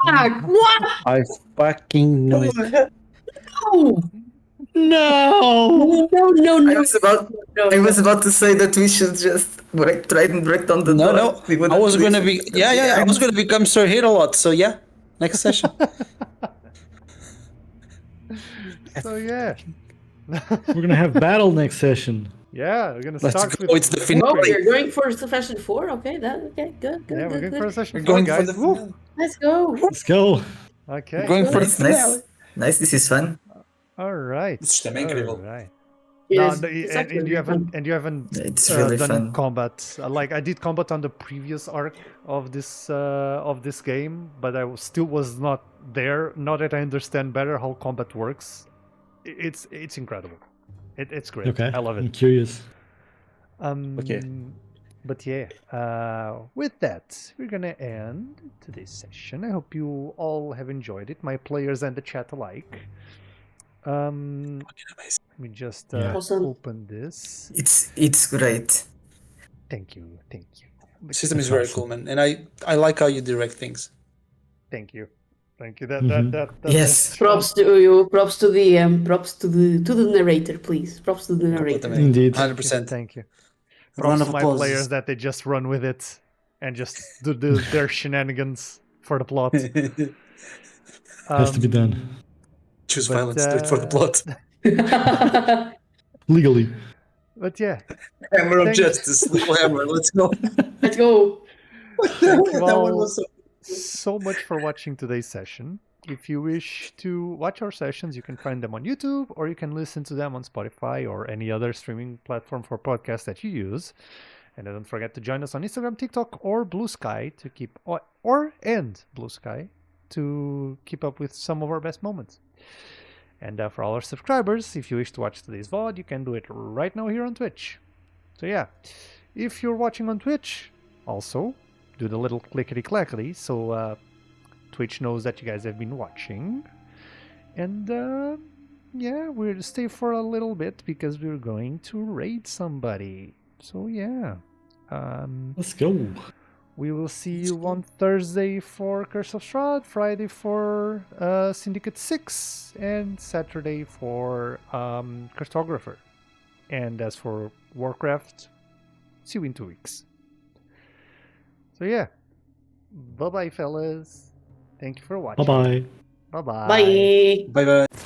Fuck, what? I fucking knew it. No! No! No. I was about to say that we should just try and break down the door. No. We I wouldn't was gonna leave be. Yeah. I was gonna become Sir Hit a lot. So yeah, next session. So yeah. We're gonna have battle next session. Yeah, we're gonna Let's start go, with. it's the Oh, finale. you're going for session 4? Okay, good. Yeah, we're going for a session We're 4, going guys. for the Woo! finale. Let's go. Let's go. Okay. We're going for the Nice, finale. nice. This is fun. All right. It's também incrível. All right. Yes, No, it's and actually you fun. haven't It's really done fun. combat. Like I did combat on the previous arc of this game, but I still was not there. Now that I understand better how combat works, it's incredible. It's great. Okay. I love I'm it. curious. Okay. But yeah, with that, we're gonna end today's session. I hope you all have enjoyed it, my players and the chat alike. Let me just Yeah. Awesome. open this. It's great. Thank you. The system is That's very awesome. cool, man, and I like how you direct things. Thank you. That Mhm. Yes. Props to you. Props to the narrator, please. Props to the narrator. Completamente. Indeed. 100%. Thank you. Round Props of to my applause. players that they just run with it and just do their shenanigans for the plot. Has to be done. Choose But, violence. Do it for the plot. Legally. But yeah, Hammer of Thanks. justice. Little hammer. Let's go. Let's go. thank you That one all was so much for watching today's session. If you wish to watch our sessions, you can find them on YouTube or you can listen to them on Spotify or any other streaming platform for podcasts that you use. And don't forget to join us on Instagram, TikTok, or Blue Sky to keep Blue Sky to keep up with some of our best moments. And for all our subscribers, if you wish to watch today's VOD, you can do it right now here on Twitch. So yeah, if you're watching on Twitch, also do the little clickety-clackety so Twitch knows that you guys have been watching. And yeah, we'll stay for a little bit because we're going to raid somebody. So yeah, Let's go. we will see you on Thursday for Curse of Strahd, Friday for Syndicate 6, and Saturday for Cartographer. And as for Warcraft, see you in 2 weeks. So yeah, bye-bye, fellas. Thank you for watching. Bye bye. Bye-bye. Bye. Bye bye.